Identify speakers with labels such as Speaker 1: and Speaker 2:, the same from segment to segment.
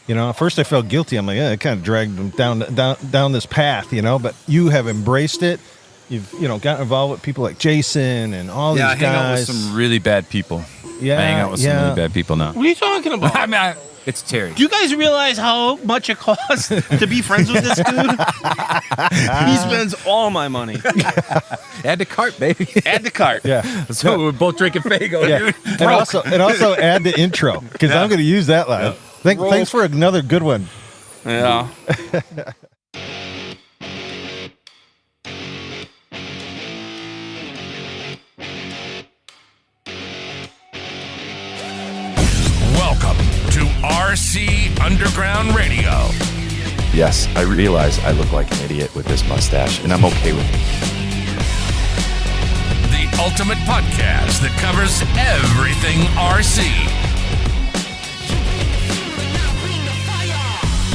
Speaker 1: At first I felt guilty. I'm like, I kind of dragged them down this path, but you have embraced it. You've, gotten involved with people like Jason and all these guys.
Speaker 2: Yeah, I hang out with some really bad people.
Speaker 1: Yeah,
Speaker 2: I hang out with some really bad people now.
Speaker 3: What are you talking about?
Speaker 2: I mean, it's Terry.
Speaker 3: Do you guys realize how much it costs to be friends with this dude? He spends all my money.
Speaker 2: Add to cart, baby.
Speaker 3: Add to cart.
Speaker 1: Yeah.
Speaker 2: So we're both drinking Faygo, dude.
Speaker 1: And also add the intro, because I'm going to use that line. Thanks for another good one.
Speaker 3: Yeah.
Speaker 4: Welcome to RC Underground Radio.
Speaker 5: Yes, I realize I look like an idiot with this mustache, and I'm okay with it.
Speaker 4: The ultimate podcast that covers everything RC.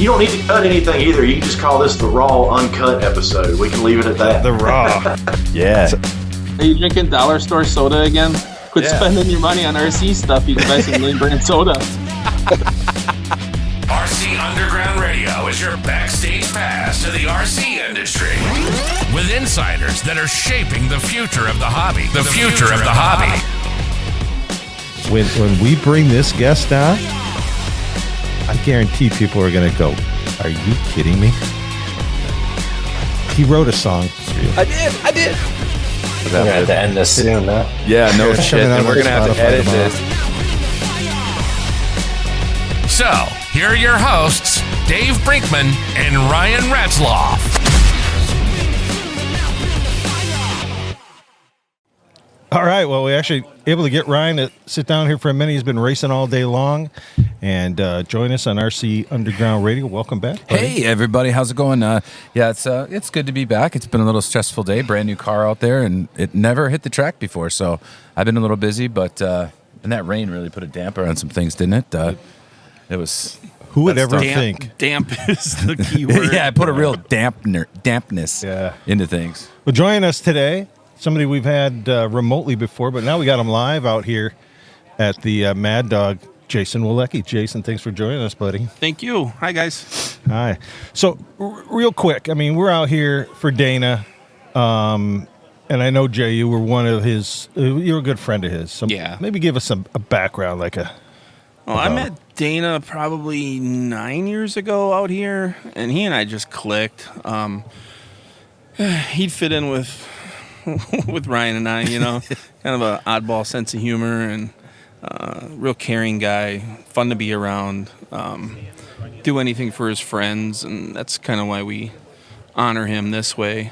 Speaker 6: You don't need to cut anything either. You can just call this the raw, uncut episode. We can leave it at that.
Speaker 1: The raw.
Speaker 5: Yeah.
Speaker 3: Are you drinking dollar store soda again? Quit spending your money on RC stuff. You can buy some name brand soda.
Speaker 4: RC Underground Radio is your backstage pass to the RC industry. With insiders that are shaping the future of the hobby. The future of the hobby.
Speaker 1: When we bring this guest on, I guarantee people are going to go, are you kidding me? He wrote a song.
Speaker 2: I did.
Speaker 7: We're going to have to end this soon, huh?
Speaker 5: Yeah, no shit. And we're going to have to edit this.
Speaker 4: So, here are your hosts, Dave Brinkman and Ryan Ratzloff.
Speaker 1: All right, well, we actually able to get Ryan to sit down here for a minute. He's been racing all day long and join us on RC Underground Radio. Welcome back, buddy.
Speaker 2: Hey, everybody. How's it going? It's good to be back. It's been a little stressful day. Brand new car out there, and it never hit the track before, so I've been a little busy, but and that rain really put a damper on some things, didn't it? It was...
Speaker 1: Who would ever think?
Speaker 3: Damp is the key word.
Speaker 2: Yeah, I put a real dampness into things.
Speaker 1: Well, joining us today, somebody we've had remotely before, but now we got him live out here at the Mad Dog, Jason Walecki. Jason, thanks for joining us, buddy.
Speaker 3: Thank you. Hi, guys.
Speaker 1: Hi. So, real quick, I mean, we're out here for Dana, and I know, Jay, you were one of his, you're a good friend of his. So
Speaker 3: yeah.
Speaker 1: Maybe give us a background, like a...
Speaker 3: Well, I met Dana probably 9 years ago out here, and he and I just clicked. He'd fit in with Ryan and I, kind of an oddball sense of humor and real caring guy, fun to be around, do anything for his friends, and that's kind of why we honor him this way.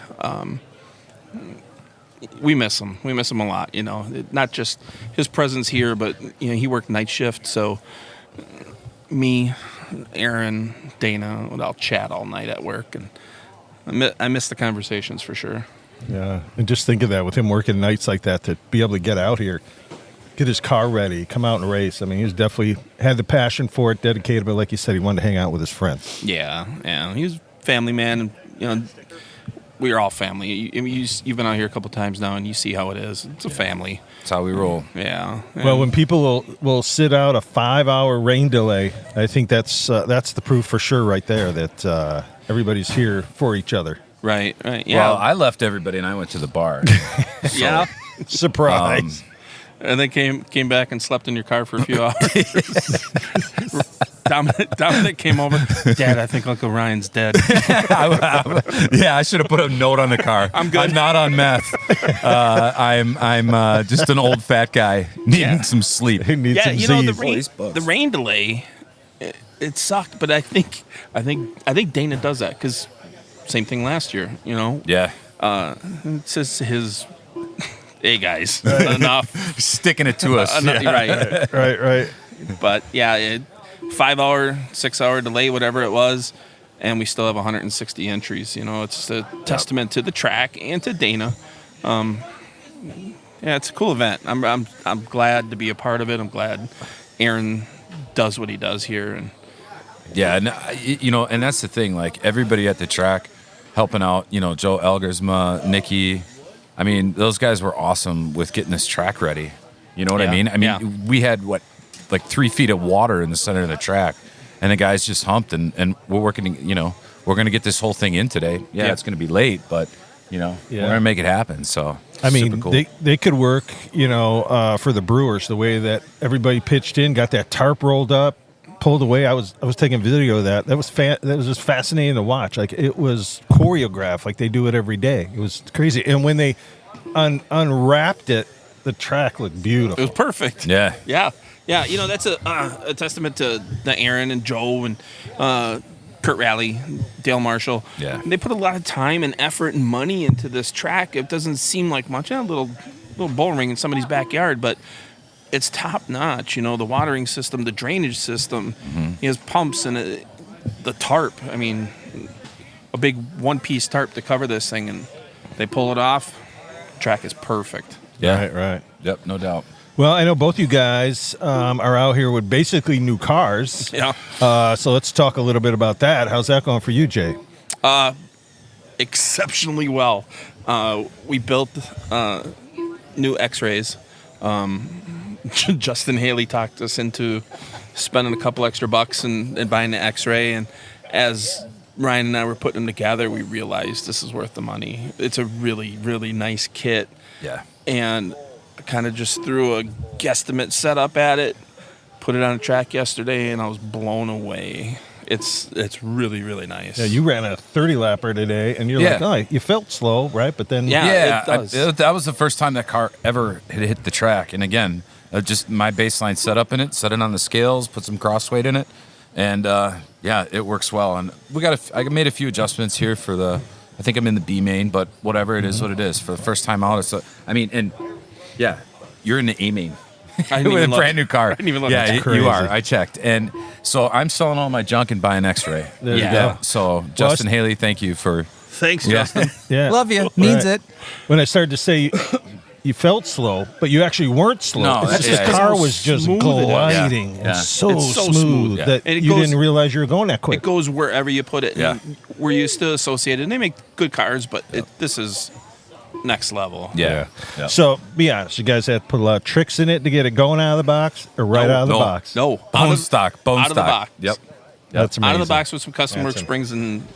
Speaker 3: We miss him. We miss him a lot, Not just his presence here, but, he worked night shift, so me, Aaron, Dana would all chat all night at work, and I miss the conversations for sure.
Speaker 1: Yeah, and just think of that, with him working nights like that, to be able to get out here, get his car ready, come out and race. I mean, he's definitely had the passion for it, dedicated, but like you said, he wanted to hang out with his friends.
Speaker 3: Yeah. He was a family man, and, we are all family. You've been out here a couple times now, and you see how it is. It's a family.
Speaker 2: That's how we roll.
Speaker 3: Yeah.
Speaker 1: Well, when people will sit out a 5-hour rain delay, I think that's the proof for sure right there that everybody's here for each other.
Speaker 3: Right. Yeah.
Speaker 2: Well, I left everybody and I went to the bar.
Speaker 3: Yeah.
Speaker 1: Surprise.
Speaker 3: And then came back and slept in your car for a few hours. Dominic came over. Dad, I think Uncle Ryan's dead.
Speaker 2: Yeah, I should have put a note on the car. I'm good. I'm not on meth. I'm just an old fat guy needing some sleep.
Speaker 1: He needs some Z's.
Speaker 3: The rain delay, it sucked. But I think Dana does that because same thing last year.
Speaker 2: Yeah.
Speaker 3: It's just his. Hey guys, enough.
Speaker 2: Sticking it to us.
Speaker 3: Right. But yeah, 5-hour, 6-hour delay, whatever it was, and we still have 160 entries. It's a testament to the track and to Dana. Yeah, it's a cool event. I'm glad to be a part of it. I'm glad Aaron does what he does here. And
Speaker 2: yeah, and that's the thing. Like everybody at the track helping out. Joe Elgersma, Nikki. I mean, those guys were awesome with getting this track ready. You know what I mean? We had, like 3 feet of water in the center of the track. and the guys just humped, and we're working. We're going to get this whole thing in today. Yeah, it's going to be late, but we're going to make it happen. So
Speaker 1: I mean,
Speaker 2: super cool.
Speaker 1: they could work, for the Brewers the way that everybody pitched in, got that tarp rolled up, pulled away. I was taking video of that. That was just fascinating to watch. Like, it was choreographed, like they do it every day. It was crazy. And when they unwrapped it, the track looked beautiful.
Speaker 3: It was perfect.
Speaker 2: Yeah.
Speaker 3: Yeah. That's a testament to Aaron and Joe and Kurt Raleigh, Dale Marshall.
Speaker 2: Yeah.
Speaker 3: They put a lot of time and effort and money into this track. It doesn't seem like much. A little bull ring in somebody's backyard, but it's top notch. The watering system, the drainage system. He has pumps and the tarp. I mean, a big one-piece tarp to cover this thing, and they pull it off. Track is perfect.
Speaker 2: Yeah.
Speaker 1: Right.
Speaker 2: Yep. No doubt.
Speaker 1: Well, I know both you guys are out here with basically new cars.
Speaker 3: Yeah.
Speaker 1: So let's talk a little bit about that. How's that going for you, Jay?
Speaker 3: Exceptionally well. We built new X-rays. Justin Haley talked us into spending a couple extra bucks and buying the X-ray. And as Ryan and I were putting them together, we realized this is worth the money. It's a really, really nice kit.
Speaker 2: Yeah.
Speaker 3: And I kind of just threw a guesstimate setup at it, put it on a track yesterday, and I was blown away. It's really, really nice.
Speaker 1: Yeah, you ran a 30-lapper today, and you're like, oh, you felt slow, right? But then...
Speaker 3: Yeah, it does.
Speaker 2: That was the first time that car ever hit the track. And again, just my baseline setup in it, set it on the scales, put some crossweight in it, and it works well. And I made a few adjustments here for I think I'm in the B main, but whatever, it is what it is. For the first time out, you're in the A main. With a brand new car.
Speaker 3: I didn't even look.
Speaker 2: Yeah,
Speaker 1: That's crazy.
Speaker 2: you are. I checked. And so I'm selling all my junk and buying X-ray.
Speaker 1: There you go.
Speaker 2: So Justin Haley, thank you for...
Speaker 3: Thanks, Justin.
Speaker 1: Yeah.
Speaker 2: Love you. Means it.
Speaker 1: When I started to say you felt slow, but you actually weren't slow.
Speaker 2: No,
Speaker 1: It's just
Speaker 2: yeah,
Speaker 1: the
Speaker 2: it's
Speaker 1: car
Speaker 3: how
Speaker 1: was just
Speaker 3: smooth it is.
Speaker 1: gliding and
Speaker 2: Yeah.
Speaker 1: so
Speaker 3: It's so
Speaker 1: smooth
Speaker 3: smooth, yeah.
Speaker 1: that
Speaker 3: And it
Speaker 1: you
Speaker 3: goes-
Speaker 1: didn't realize you were going that quick.
Speaker 3: It goes wherever you put it.
Speaker 2: Yeah.
Speaker 3: And we're used to Associated. And they make good cars, but this is next level.
Speaker 2: Yeah.
Speaker 1: So, be honest, you guys had to put a lot of tricks in it to get it going out of the box or out of the box?
Speaker 3: No.
Speaker 2: Bone stock.
Speaker 3: out of the box.
Speaker 2: Yep.
Speaker 1: That's amazing.
Speaker 3: Out of the box with some custom work
Speaker 1: That's
Speaker 3: springs and...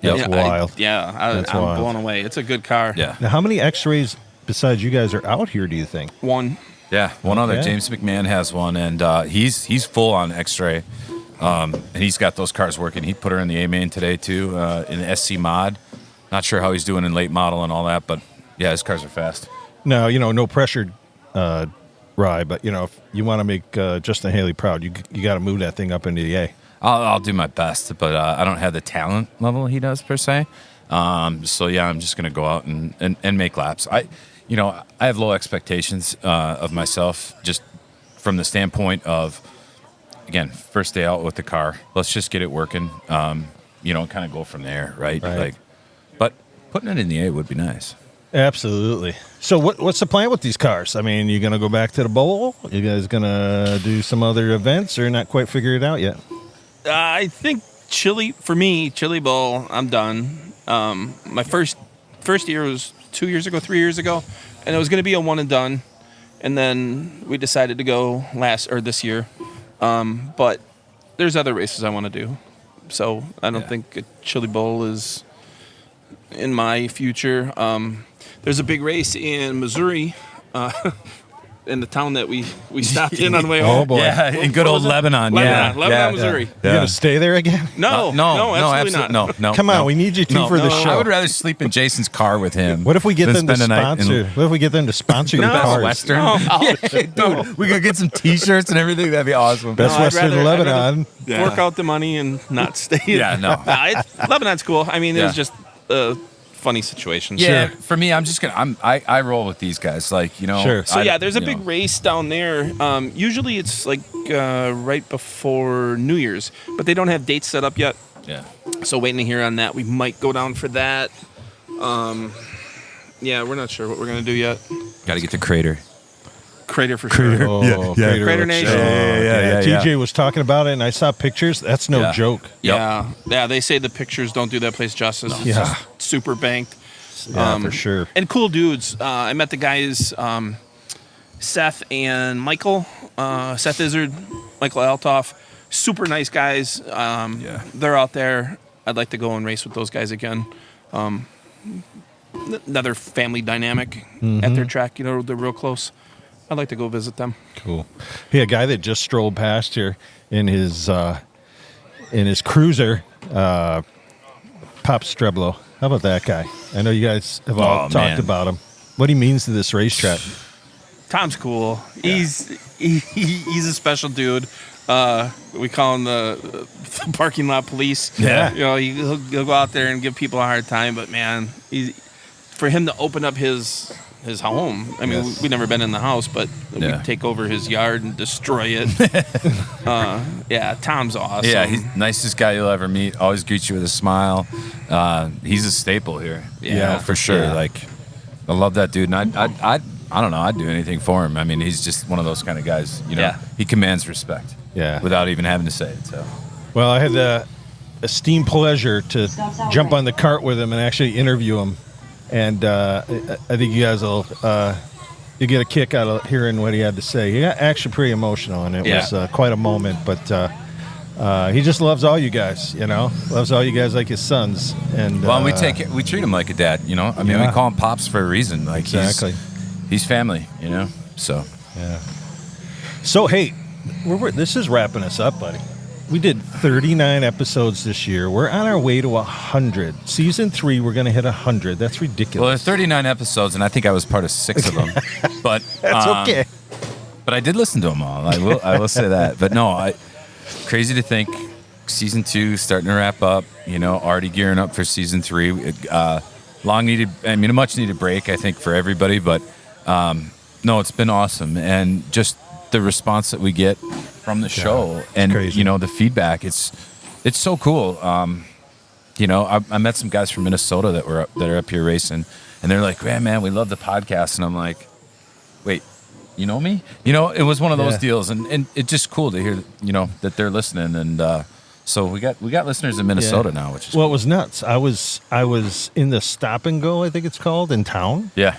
Speaker 1: That's wild.
Speaker 3: I'm
Speaker 1: wild.
Speaker 3: blown away. It's a good car.
Speaker 2: Yeah.
Speaker 1: Now, how many X-rays besides you guys are out here, do you think?
Speaker 3: One.
Speaker 2: Yeah. One other.
Speaker 1: Okay.
Speaker 2: James McMahon has one, and he's full on X-ray. And he's got those cars working. He put her in the A main today, too, in the SC mod. Not sure how he's doing in late model and all that, but yeah, his cars are fast.
Speaker 1: No, no pressure, Rye, but, if you want to make Justin Haley proud, you got to move that thing up into the A.
Speaker 2: I'll do my best, but I don't have the talent level he does per se. So yeah, I'm just gonna go out and make laps. I have low expectations of myself, just from the standpoint of, again, first day out with the car. Let's just get it working, and kind of go from there, right? But putting it in the A would be nice.
Speaker 1: Absolutely. So what's the plan with these cars? I mean, you going to go back to the bowl? You guys going to do some other events or not quite figure it out yet?
Speaker 3: I think Chili Bowl, I'm done. My first year was 3 years ago, and it was going to be a one and done. And then we decided to go this year. But there's other races I want to do. So I don't think a Chili Bowl is in my future. There's a big race in Missouri, in the town that we stopped in on the way home.
Speaker 1: Oh, boy.
Speaker 2: Yeah, in good old Lebanon.
Speaker 3: Lebanon, Missouri.
Speaker 1: You going to stay there again?
Speaker 3: No, absolutely not.
Speaker 2: No.
Speaker 1: Come on, we need you two for the show.
Speaker 2: I would rather sleep in Jason's car with him.
Speaker 1: What if we get
Speaker 2: than
Speaker 1: them to
Speaker 2: spend a night in
Speaker 1: sponsor? What if we get them to sponsor your
Speaker 3: No.
Speaker 1: cars?
Speaker 2: Western?
Speaker 3: No.
Speaker 2: Dude, we could get some T-shirts and everything. That'd be awesome.
Speaker 1: Best
Speaker 3: I'd
Speaker 1: Western
Speaker 3: rather-
Speaker 1: Lebanon.
Speaker 3: Fork out the money and not stay.
Speaker 2: Yeah, no.
Speaker 3: Lebanon's cool. I mean, it was
Speaker 2: Yeah.
Speaker 3: just a funny situation.
Speaker 2: Yeah, for me, I'm just gonna. I roll with these guys,
Speaker 1: Sure.
Speaker 3: So there's a big race down there. Usually it's like right before New Year's, but they don't have dates set up yet.
Speaker 2: Yeah.
Speaker 3: So waiting to hear on that. We might go down for that. We're not sure what we're gonna do yet.
Speaker 2: Got to get the crater.
Speaker 3: Crater for sure.
Speaker 1: Oh,
Speaker 3: Crater
Speaker 1: looks-
Speaker 3: Nation.
Speaker 2: Yeah.
Speaker 1: TJ was talking about it, and I saw pictures. That's no
Speaker 2: Yeah.
Speaker 1: joke.
Speaker 3: Yeah. They say the pictures don't do that place justice. It's
Speaker 1: Yeah.
Speaker 3: just super banked.
Speaker 1: Yeah, for sure.
Speaker 3: And cool dudes. I met the guys, Seth and Michael. Seth Izzard, Michael Altoff. super nice guys. They're out there. I'd like to go and race with those guys again. Another family dynamic at their track. You know, they're real close. I'd like to go visit them.
Speaker 1: Cool. Hey, a guy that just strolled past here in his cruiser, Pop Streblo. How about that guy? I know you guys have all talked about him. What he means to this racetrack.
Speaker 3: Tom's cool. Yeah. He's a special dude. We call him the parking lot police.
Speaker 1: Yeah.
Speaker 3: You know, he'll go out there and give people a hard time, but man, for him to open up his home. I mean, we've never been in the house, but we take over his yard and destroy it. Tom's awesome.
Speaker 2: Yeah, he's the nicest guy you'll ever meet. Always greets you with a smile. He's a staple here.
Speaker 3: Yeah,
Speaker 2: for sure.
Speaker 1: Yeah.
Speaker 2: Like, I love that dude. And I don't know. I'd do anything for him. I mean, he's just one of those kind of guys. You know, he commands respect.
Speaker 1: Yeah.
Speaker 2: Without even having to say it. So.
Speaker 1: Well, I had the esteemed pleasure to jump on the cart with him and actually interview him. And I think you guys will you get a kick out of hearing what he had to say. He got actually pretty emotional, and it was quite a moment. But he just loves all you guys, you know, loves all you guys like his sons. And
Speaker 2: we treat him like a dad, you know. I mean, we call him Pops for a reason. Like
Speaker 1: exactly,
Speaker 2: he's family, you know. So
Speaker 1: So hey, this is wrapping us up, buddy. We did 39 episodes this year. We're on our way to 100. Season 3, we're going to hit 100. That's ridiculous.
Speaker 2: Well, there's 39 episodes, and I think I was part of 6 of them. But
Speaker 1: that's okay.
Speaker 2: But I did listen to them all. I will say that. But no, crazy to think. Season 2 starting to wrap up. You know, already gearing up for season 3. A much needed break, I think, for everybody. But no, it's been awesome, and just the response that we get from the show and
Speaker 1: crazy.
Speaker 2: You know, the feedback, it's so cool. You know, I met some guys from Minnesota that are up here racing, and they're like, man, we love the podcast. And I'm like, wait, you know me? You know, it was one of those deals, and it's just cool to hear, you know, that they're listening. And so we got listeners in Minnesota now, which is
Speaker 1: it was nuts. I was in the Stop and Go, I think it's called, in town.
Speaker 2: Yeah.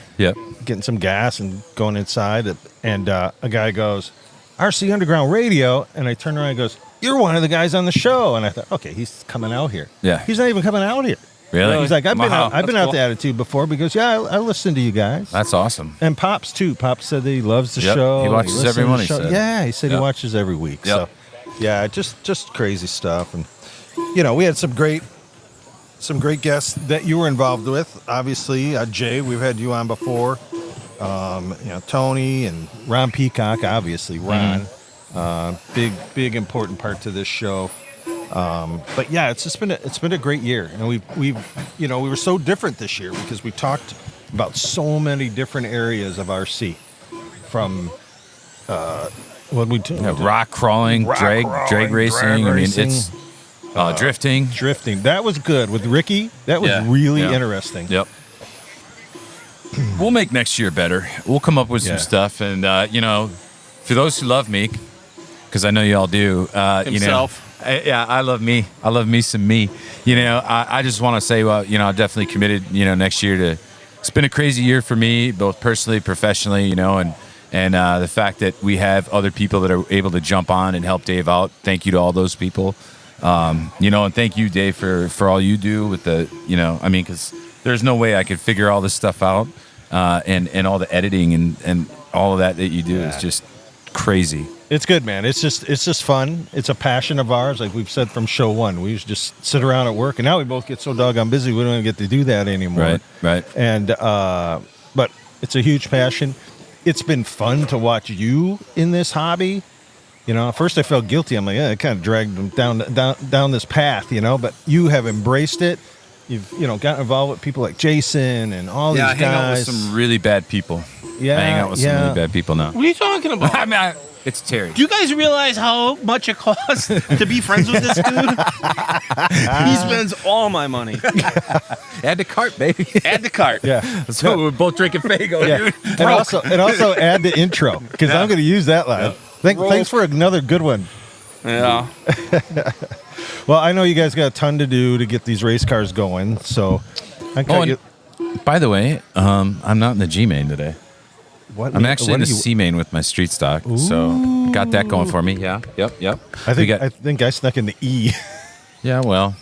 Speaker 1: Getting some gas and going inside, and a guy goes, RC Underground Radio, and I turned around and goes, you're one of the guys on the show. And I thought, okay, he's coming out here.
Speaker 2: Yeah.
Speaker 1: He's not even coming out here.
Speaker 2: Really?
Speaker 1: He's like, I've been out
Speaker 3: cool.
Speaker 1: the Attitude before, because I listen to you guys.
Speaker 2: That's awesome.
Speaker 1: And Pops too. Pops said that he loves the show.
Speaker 2: He watches every one. He said.
Speaker 1: Yeah, he said he watches every week.
Speaker 2: Yep.
Speaker 1: So yeah, just crazy stuff. And you know, we had some great guests that you were involved with. Obviously, Jay, we've had you on before. You know, Tony and Ron Peacock, obviously Ron. Big important part to this show. But yeah, it's been a great year, and we've we were so different this year because we talked about so many different areas of RC, from
Speaker 2: rock crawling, drag racing. I mean, it's drifting.
Speaker 1: That was good with Ricky. That was really interesting.
Speaker 2: Yep. We'll make next year better. We'll come up with some stuff, and you know, for those who love me, because I know you all do.
Speaker 3: Himself.
Speaker 2: You know, I love me. I love me some me. You know, I just want to say, well, you know, I'm definitely committed. You know, next year to. It's been a crazy year for me, both personally, professionally. You know, and the fact that we have other people that are able to jump on and help Dave out. Thank you to all those people. You know, and thank you, Dave, for all you do with the. You know, I mean, because there's no way I could figure all this stuff out, and all the editing and all of that you do is just crazy.
Speaker 1: It's good, man. It's just fun. It's a passion of ours. Like we've said from show one, we used to just sit around at work, and now we both get so doggone busy we don't even get to do that anymore.
Speaker 2: Right.
Speaker 1: And but it's a huge passion. It's been fun to watch you in this hobby. You know, at first I felt guilty. I'm like, I kind of dragged them down this path, you know. But you have embraced it. You've gotten involved with people like Jason and all these guys.
Speaker 2: I hang out with some really bad people.
Speaker 1: Yeah,
Speaker 2: I hang out with some really bad people now.
Speaker 3: What are you talking about?
Speaker 2: I mean, it's Terry.
Speaker 3: Do you guys realize how much it costs to be friends with this dude? He spends all my money.
Speaker 2: Add the cart, baby.
Speaker 3: Add the cart.
Speaker 1: Yeah.
Speaker 2: So we're both drinking Faygo, dude.
Speaker 1: And also add the intro, because I'm going to use that line. Thanks for another good one.
Speaker 3: Yeah.
Speaker 1: Well, I know you guys got a ton to do to get these race cars going, so
Speaker 2: By the way, I'm not in the G-Main today. I'm actually in the C main with my street stock, so got that going for me. Yeah, yep.
Speaker 1: I think I snuck in the E.
Speaker 2: Yeah, well,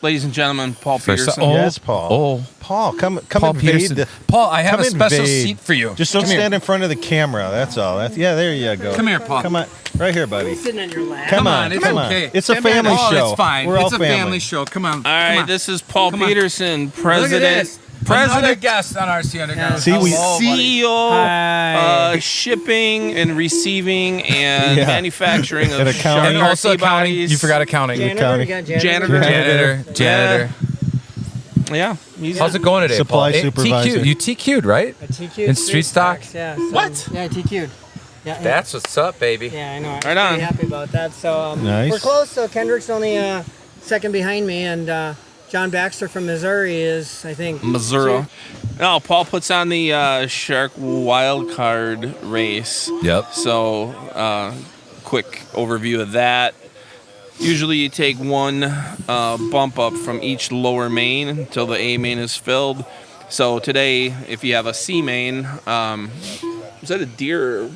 Speaker 3: Ladies and gentlemen, Paul Peterson.
Speaker 1: Yes, Paul.
Speaker 2: Oh,
Speaker 1: Paul, come
Speaker 2: Paul
Speaker 1: invade
Speaker 2: Peterson.
Speaker 1: the-
Speaker 2: Paul, I have
Speaker 1: come
Speaker 2: a special
Speaker 1: invade.
Speaker 2: seat for you.
Speaker 1: Just don't
Speaker 2: Come here.
Speaker 1: stand in front of the camera. That's all. There you go.
Speaker 2: Come here, Paul.
Speaker 1: Come on, right here, buddy.
Speaker 8: Sitting on your lap.
Speaker 1: Come on,
Speaker 2: it's
Speaker 1: come on.
Speaker 2: okay.
Speaker 1: It's a
Speaker 2: Stand behind
Speaker 1: family
Speaker 2: us.
Speaker 1: show.
Speaker 2: Oh, it's fine.
Speaker 1: We're
Speaker 2: It's
Speaker 1: all
Speaker 2: a family show. Come on.
Speaker 3: All right, this is Paul
Speaker 2: Come on.
Speaker 3: Peterson,
Speaker 2: Look at
Speaker 3: president.
Speaker 2: this. Another guest on RC Underground.
Speaker 1: See, we-
Speaker 2: Hello, buddy.
Speaker 3: CEO, shipping and receiving and
Speaker 1: Yeah.
Speaker 3: manufacturing of
Speaker 1: And accounting.
Speaker 2: And
Speaker 3: Shark
Speaker 2: also
Speaker 3: RC
Speaker 2: accounting.
Speaker 3: bodies.
Speaker 2: You forgot accounting.
Speaker 8: Janitor, you got
Speaker 3: Janitor.
Speaker 2: Janitor.
Speaker 3: Yeah.
Speaker 2: How's it going today,
Speaker 1: Supply
Speaker 2: Paul?
Speaker 1: supervisor.
Speaker 2: TQ'd. You TQ'd, right?
Speaker 8: A TQ
Speaker 2: In street stock?
Speaker 8: Yeah. So,
Speaker 3: What?
Speaker 8: Yeah, TQ'd. Yeah,
Speaker 2: That's what's up, baby.
Speaker 8: yeah, I know. I'm
Speaker 3: Right on.
Speaker 8: pretty happy about that. So
Speaker 1: Nice.
Speaker 8: we're close. So Kendrick's only second behind me, and John Baxter from Missouri is, I think,
Speaker 3: Missouri. No, Paul puts on the Shark Wild Card race.
Speaker 2: Yep.
Speaker 3: So, quick overview of that. Usually you take one bump up from each lower main until the A main is filled. So today, if you have a C main, is that a deer?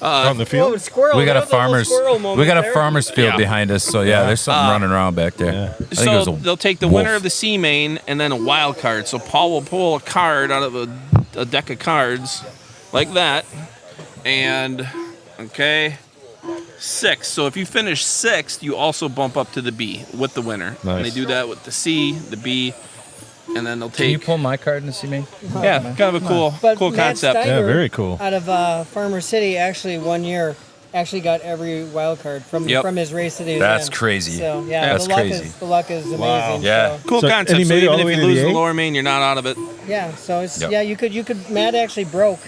Speaker 1: On the
Speaker 8: Oh,
Speaker 1: field.
Speaker 8: squirrel.
Speaker 2: We got
Speaker 8: That
Speaker 2: a
Speaker 8: was little
Speaker 2: farmer's.
Speaker 8: squirrel moment
Speaker 2: We got a
Speaker 8: there.
Speaker 2: farmer's field
Speaker 3: Yeah.
Speaker 2: behind us, so yeah, there's something running around back there.
Speaker 1: Yeah.
Speaker 2: I think it
Speaker 3: So
Speaker 2: was a
Speaker 3: they'll take the
Speaker 2: wolf.
Speaker 3: winner of the C main and then a wild card. So Paul will pull a card out of a deck of cards like that. And, okay, 6. So if you finish 6th, you also bump up to the B with the winner.
Speaker 1: Nice.
Speaker 3: And they do that with the C, the B, and then they'll
Speaker 2: Can you
Speaker 3: take.
Speaker 2: pull my card in the C main?
Speaker 3: Yeah, kind of a cool
Speaker 8: But
Speaker 3: cool
Speaker 8: Matt
Speaker 3: concept.
Speaker 8: Steiner,
Speaker 1: Yeah, very cool.
Speaker 8: Out of Farmer City, actually, 1 year, actually got every wild card from his race that he was
Speaker 2: That's
Speaker 8: in.
Speaker 2: crazy.
Speaker 8: So yeah,
Speaker 2: That's
Speaker 8: the luck
Speaker 2: crazy.
Speaker 8: the luck is amazing.
Speaker 1: Wow.
Speaker 2: Yeah.
Speaker 8: So,
Speaker 3: Cool
Speaker 1: So-
Speaker 3: concept.
Speaker 1: and he
Speaker 3: So
Speaker 1: made it all
Speaker 3: even
Speaker 1: the
Speaker 3: if
Speaker 1: way
Speaker 3: you
Speaker 1: to
Speaker 3: lose
Speaker 1: the
Speaker 3: the
Speaker 1: A?
Speaker 3: lower main, you're not out of it.
Speaker 8: yeah. So it's
Speaker 2: Yep.
Speaker 8: yeah, you could Matt actually broke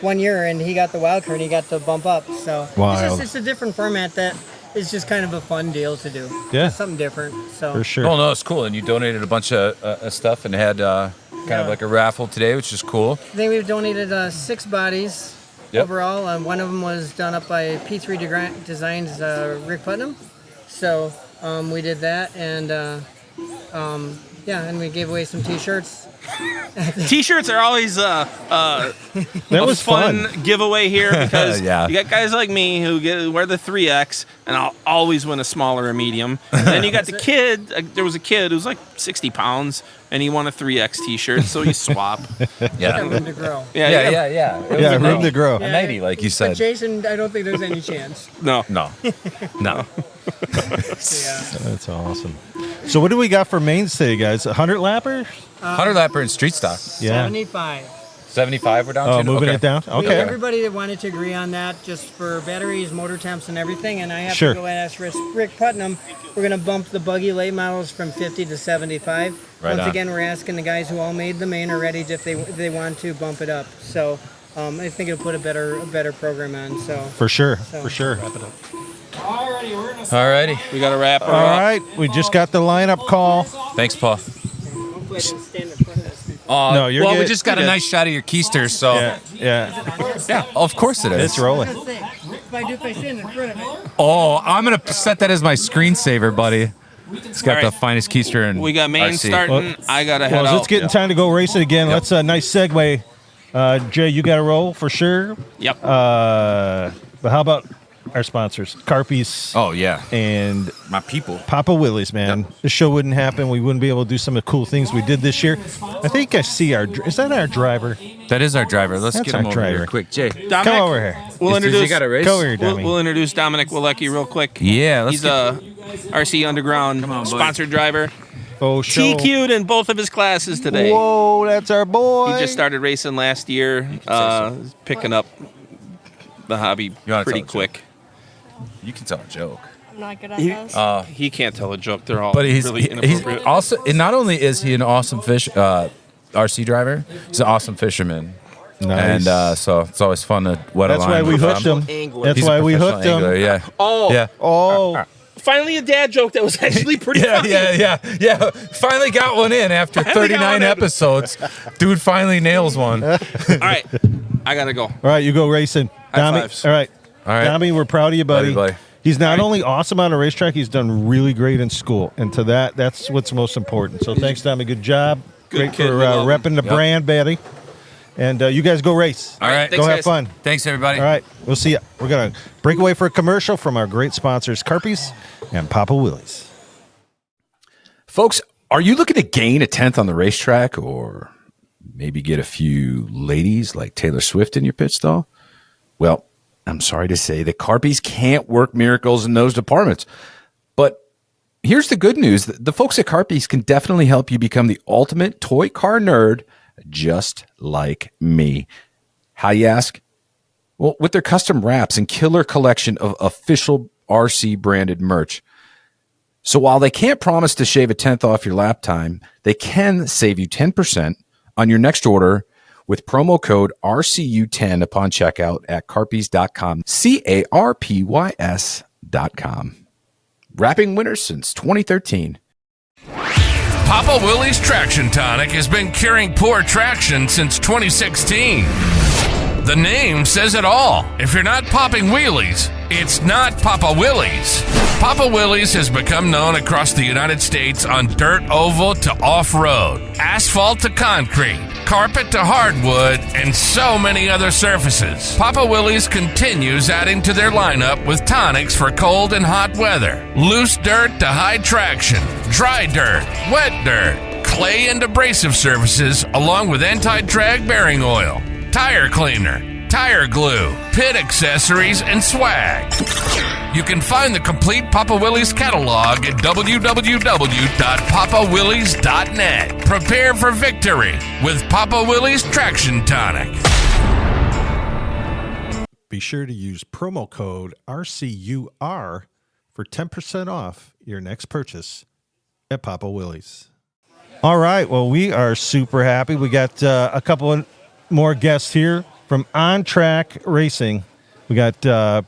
Speaker 8: 1 year and he got the wild card. And he got the bump up. So
Speaker 1: Wild.
Speaker 8: it's a different format that is just kind of a fun deal to do.
Speaker 1: Yeah.
Speaker 8: Just something different. So
Speaker 1: For sure.
Speaker 2: Oh no, it's cool. And you donated a bunch of stuff and had kind of like a raffle today, which is cool.
Speaker 8: I think we've donated 6 bodies
Speaker 2: Yep.
Speaker 8: overall. One of them was done up by P3 Designs, Rick Putnam. So we did that, and and we gave away some T-shirts.
Speaker 3: T-shirts are always
Speaker 1: That
Speaker 3: a
Speaker 1: was fun.
Speaker 3: giveaway here because
Speaker 2: Yeah.
Speaker 3: you got guys like me who wear the 3X and I'll always win a small or a medium. And then you got the kid. There was a kid who was like 60 pounds and he won a 3X T-shirt, so you swap.
Speaker 8: Got
Speaker 2: Yeah.
Speaker 8: room to grow.
Speaker 2: Yeah. It was
Speaker 1: Yeah,
Speaker 2: a
Speaker 1: room to grow.
Speaker 2: A 90, like you
Speaker 8: But
Speaker 2: said.
Speaker 8: Jason, I don't think there's any chance.
Speaker 3: No.
Speaker 2: No. No.
Speaker 8: So, yeah.
Speaker 1: That's awesome. So what do we got for mains today, guys? 100 lapper?
Speaker 2: 100 lapper in street stock.
Speaker 1: Yeah.
Speaker 8: 75.
Speaker 2: 75 we're down
Speaker 1: Oh,
Speaker 2: to?
Speaker 1: moving
Speaker 2: Okay.
Speaker 1: it down.
Speaker 8: We-
Speaker 1: Okay.
Speaker 8: Everybody that wanted to agree on that, just for batteries, motor temps, and everything, and I have
Speaker 1: Sure.
Speaker 8: to go and ask Rick Putnam. We're going to bump the buggy late models from 50 to 75.
Speaker 2: Right
Speaker 8: Once
Speaker 2: on.
Speaker 8: again, we're asking the guys who all made the main already if they want to bump it up. So I think it'll put a better program on. So
Speaker 1: For sure. For sure.
Speaker 2: Alrighty.
Speaker 3: We got to wrap her
Speaker 1: All
Speaker 3: up.
Speaker 1: right. We just got the lineup call.
Speaker 2: Thanks, Paul.
Speaker 8: hopefully I didn't stand in front of this.
Speaker 1: No, you're
Speaker 2: well, we
Speaker 1: good.
Speaker 2: just got
Speaker 1: You're
Speaker 2: a
Speaker 1: good.
Speaker 2: nice shot of your keister, so
Speaker 1: Yeah.
Speaker 2: of course it is.
Speaker 1: It's rolling.
Speaker 8: If I stand in front of it.
Speaker 2: Oh, I'm gonna set that as my screensaver, buddy. It's got
Speaker 3: All
Speaker 2: the
Speaker 3: right.
Speaker 2: finest keister in
Speaker 3: We got main
Speaker 2: RC.
Speaker 3: starting. I got to head
Speaker 1: Well,
Speaker 3: out.
Speaker 1: it's getting time to go racing again. Let's nice segue. Jay, you got to roll for sure.
Speaker 3: Yep.
Speaker 1: But how about our sponsors, Carpies
Speaker 2: Oh yeah,
Speaker 1: and
Speaker 2: my people.
Speaker 1: Papa Willie's, man. This show wouldn't happen. We wouldn't be able to do some of the cool things we did this year. I think I see is that our driver?
Speaker 2: That is our driver. Let's
Speaker 1: That's
Speaker 2: get him
Speaker 1: our
Speaker 2: over
Speaker 1: driver.
Speaker 2: here quick, Jay.
Speaker 3: Dominic,
Speaker 1: Come over here.
Speaker 3: We'll
Speaker 2: Does
Speaker 3: introduce.
Speaker 2: he got a race?
Speaker 1: Go here, Dummy.
Speaker 3: We'll introduce Dominic Wilecki real quick.
Speaker 2: Yeah, let's
Speaker 3: He's a RC Underground
Speaker 2: on, buddy.
Speaker 3: sponsored driver.
Speaker 1: Oh, show.
Speaker 3: TQ'd in both of his classes today.
Speaker 1: Whoa, that's our boy.
Speaker 3: He just started racing last year, picking up the hobby
Speaker 2: You wanna
Speaker 3: pretty
Speaker 2: tell a
Speaker 3: quick.
Speaker 2: You can tell a joke.
Speaker 9: I'm not good at those.
Speaker 3: He can't tell a joke. They're all
Speaker 2: But he's
Speaker 3: really inappropriate.
Speaker 2: also. And not only is he an awesome RC driver, he's an awesome fisherman.
Speaker 1: Nice.
Speaker 2: And so it's always fun to wet a
Speaker 1: That's
Speaker 2: line
Speaker 1: why we
Speaker 2: with
Speaker 1: hooked him.
Speaker 3: Angler.
Speaker 1: That's
Speaker 2: He's
Speaker 1: why
Speaker 2: a
Speaker 1: we
Speaker 2: professional
Speaker 1: hooked him.
Speaker 2: angler, yeah.
Speaker 3: Oh,
Speaker 2: Yeah.
Speaker 1: Oh,
Speaker 3: finally a dad joke that was actually pretty funny.
Speaker 2: Yeah. Finally got one in after
Speaker 3: Finally got
Speaker 2: 39
Speaker 3: one in.
Speaker 2: episodes. Dude finally nails one.
Speaker 3: All right, I gotta go.
Speaker 1: all right, you go racing.
Speaker 3: High
Speaker 1: Dami,
Speaker 3: fives.
Speaker 1: all right.
Speaker 2: All right.
Speaker 1: Dami, we're proud of you, buddy.
Speaker 2: Love you, buddy.
Speaker 1: He's not only awesome on a racetrack, he's done really great in school. And to that's what's most important. So thanks, Dami. Good job.
Speaker 3: Good
Speaker 1: Great
Speaker 3: kid.
Speaker 1: for
Speaker 3: We love him.
Speaker 1: repping the
Speaker 2: Yep.
Speaker 1: brand, Betty. And you guys go race.
Speaker 2: All right.
Speaker 1: Go
Speaker 3: Thanks,
Speaker 1: have
Speaker 3: guys.
Speaker 1: fun.
Speaker 2: Thanks, everybody.
Speaker 1: All right. We'll see you. We're going to break away for a commercial from our great sponsors, Carpies and Papa Willie's.
Speaker 5: Folks, are you looking to gain a 10th on the racetrack or maybe get a few ladies like Taylor Swift in your pit stall? Well, I'm sorry to say that Carpies can't work miracles in those departments. But here's the good news. The folks at Carpies can definitely help you become the ultimate toy car nerd, just like me. How, you ask? Well, with their custom wraps and killer collection of official RC branded merch. So while they can't promise to shave a 10th off your lap time, they can save you 10% on your next order with promo code RCU10 upon checkout at carpies.com, CARPYS.com. Wrapping winners since 2013.
Speaker 4: Papa Willie's Traction Tonic has been curing poor traction since 2016. The name says it all. If you're not popping wheelies, it's not Papa Willie's. Papa Willie's has become known across the United States on dirt oval to off-road, asphalt to concrete, carpet to hardwood, and so many other surfaces. Papa Willie's continues adding to their lineup with tonics for cold and hot weather, loose dirt to high traction, dry dirt, wet dirt, clay and abrasive surfaces, along with anti-drag bearing oil, tire cleaner, tire glue, pit accessories, and swag. You can find the complete Papa Willie's catalog at www.papawillies.net. Prepare for victory with Papa Willie's Traction Tonic.
Speaker 1: Be sure to use promo code RCUR for 10% off your next purchase at Papa Willie's. All right. Well, we are super happy. We got a couple of more guests here from On Track Racing. We got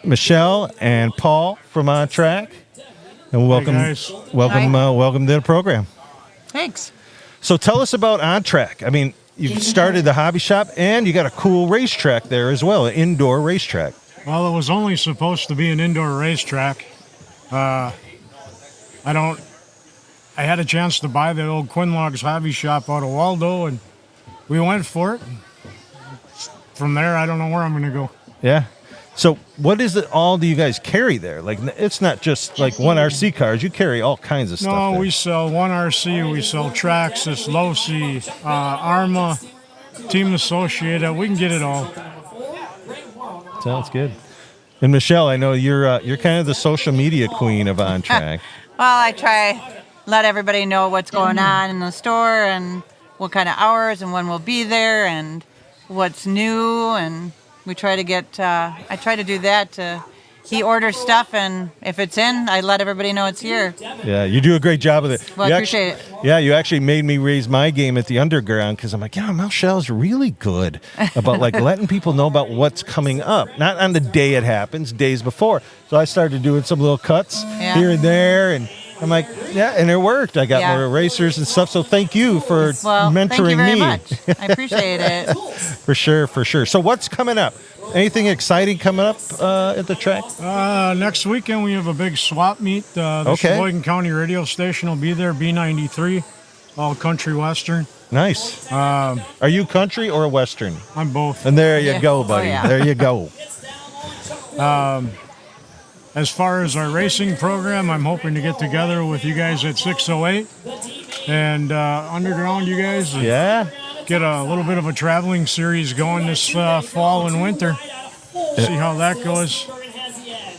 Speaker 1: Michelle and Paul from On Track, and welcome, welcome to the program.
Speaker 9: Thanks.
Speaker 1: So tell us about On Track. I mean, you've started the hobby shop, and you got a cool racetrack there as well, an indoor racetrack.
Speaker 10: Well, it was only supposed to be an indoor racetrack. I had a chance to buy the old Quinlogs hobby shop out of Waldo, and we went for it. From there, I don't know where I'm going to go.
Speaker 1: Yeah. So what is it all do you guys carry there? Like, it's not just like one RC cars. You carry all kinds of stuff.
Speaker 10: No,
Speaker 1: there.
Speaker 10: we sell one RC. We sell Traxxas, Losi, Arma, Team Associated. We can get it all.
Speaker 1: Sounds good. And Michelle, I know you're kind of the social media queen of On Track.
Speaker 9: Well, I try let everybody know what's going on in the store and what kind of hours and when we'll be there and what's new, and we try to get I try to do that. He orders stuff, and if it's in, I let everybody know it's here.
Speaker 1: Yeah, you do a great job with it.
Speaker 9: Well, I appreciate it.
Speaker 1: Yeah, you actually made me raise my game at the Underground because I'm like, yeah, Michelle's really good about like letting people know about what's coming up. Not on the day it happens, days before. So I started doing some little cuts here and there, and I'm like, yeah, and it worked. I got more racers and stuff. So thank you for mentoring
Speaker 9: thank you very
Speaker 1: me.
Speaker 9: much. I appreciate it.
Speaker 1: For sure. So what's coming up? Anything exciting coming up at the track?
Speaker 10: Next weekend we have a big swap meet. The Sheboygan County radio station will be there, B93, all country western.
Speaker 1: Nice. Are you country or western?
Speaker 10: I'm both.
Speaker 1: And there you go, buddy. There you go.
Speaker 10: As far as our racing program, I'm hoping to get together with you guys at 608 and Underground, you guys. Get a little bit of a traveling series going this fall and winter. See how that goes.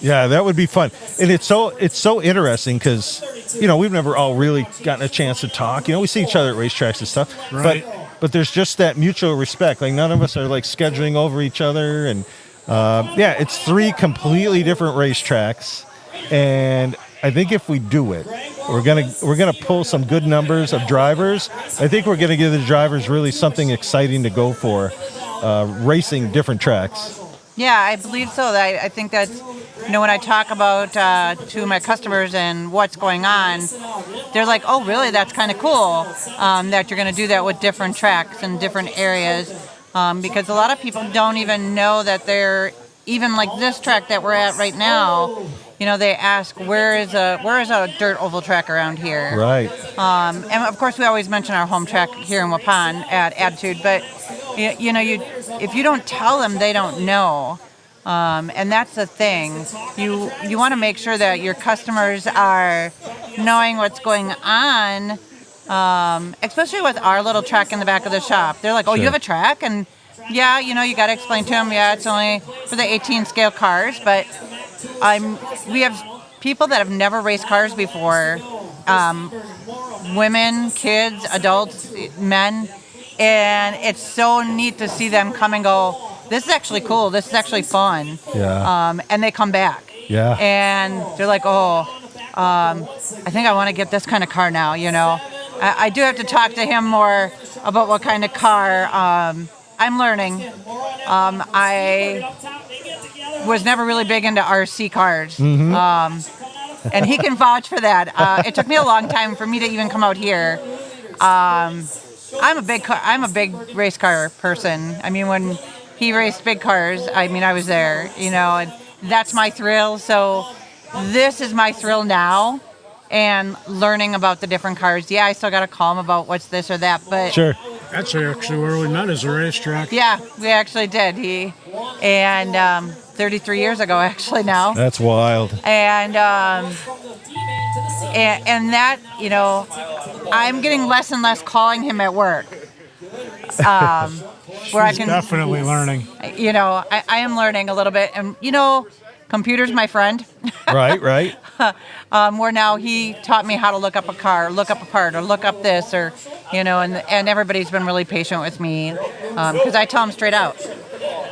Speaker 1: Yeah, that would be fun. And it's so interesting because, we've never all really gotten a chance to talk. We see each other at racetracks and stuff.
Speaker 10: Right.
Speaker 1: But there's just that mutual respect. Like, none of us are, like, scheduling over each other. And, it's 3 completely different racetracks. And I think if we do it, we're gonna pull some good numbers of drivers. I think we're gonna give the drivers really something exciting to go for, racing different tracks.
Speaker 9: Yeah, I believe so. I think that's, when I talk about to my customers and what's going on, they're like, oh, really? That's kind of cool that you're going to do that with different tracks and different areas, because a lot of people don't even know that they're, even like this track that we're at right now, they ask, where is a dirt oval track around here?
Speaker 1: Right.
Speaker 9: And of course, we always mention our home track here in Waupun at Attitude, but you if you don't tell them, they don't know. And that's the thing. You want to make sure that your customers are knowing what's going on, especially with our little track in the back of the shop. They're like, "Oh, you have a track?" And yeah, you got to explain to them. Yeah, it's only for the 18 scale cars, but we have people that have never raced cars before, women, kids, adults, men, and it's so neat to see them come and go, this is actually cool, this is actually fun.
Speaker 1: Yeah.
Speaker 9: And they come back.
Speaker 1: Yeah.
Speaker 9: And they're like, I think I want to get this kind of car now, I do have to talk to him more about what kind of car. I'm learning. I was never really big into RC cars. And he can vouch for that. It took me a long time for me to even come out here. I'm a big race car person. I mean, when he raced big cars, I was there, and that's my thrill. So this is my thrill now, and learning about the different cars. Yeah, I still got to call him about what's this or that, but
Speaker 1: Sure.
Speaker 10: That's actually where we met, is a racetrack.
Speaker 9: yeah, we actually did. 33 years ago, actually now.
Speaker 1: That's wild.
Speaker 9: And that, I'm getting less and less calling him at work. Where I can
Speaker 10: Definitely learning.
Speaker 9: I am learning a little bit, and computer's my friend.
Speaker 1: Right.
Speaker 9: Where now he taught me how to look up a car, look up a part, or look up this, or and everybody's been really patient with me because I tell them straight out.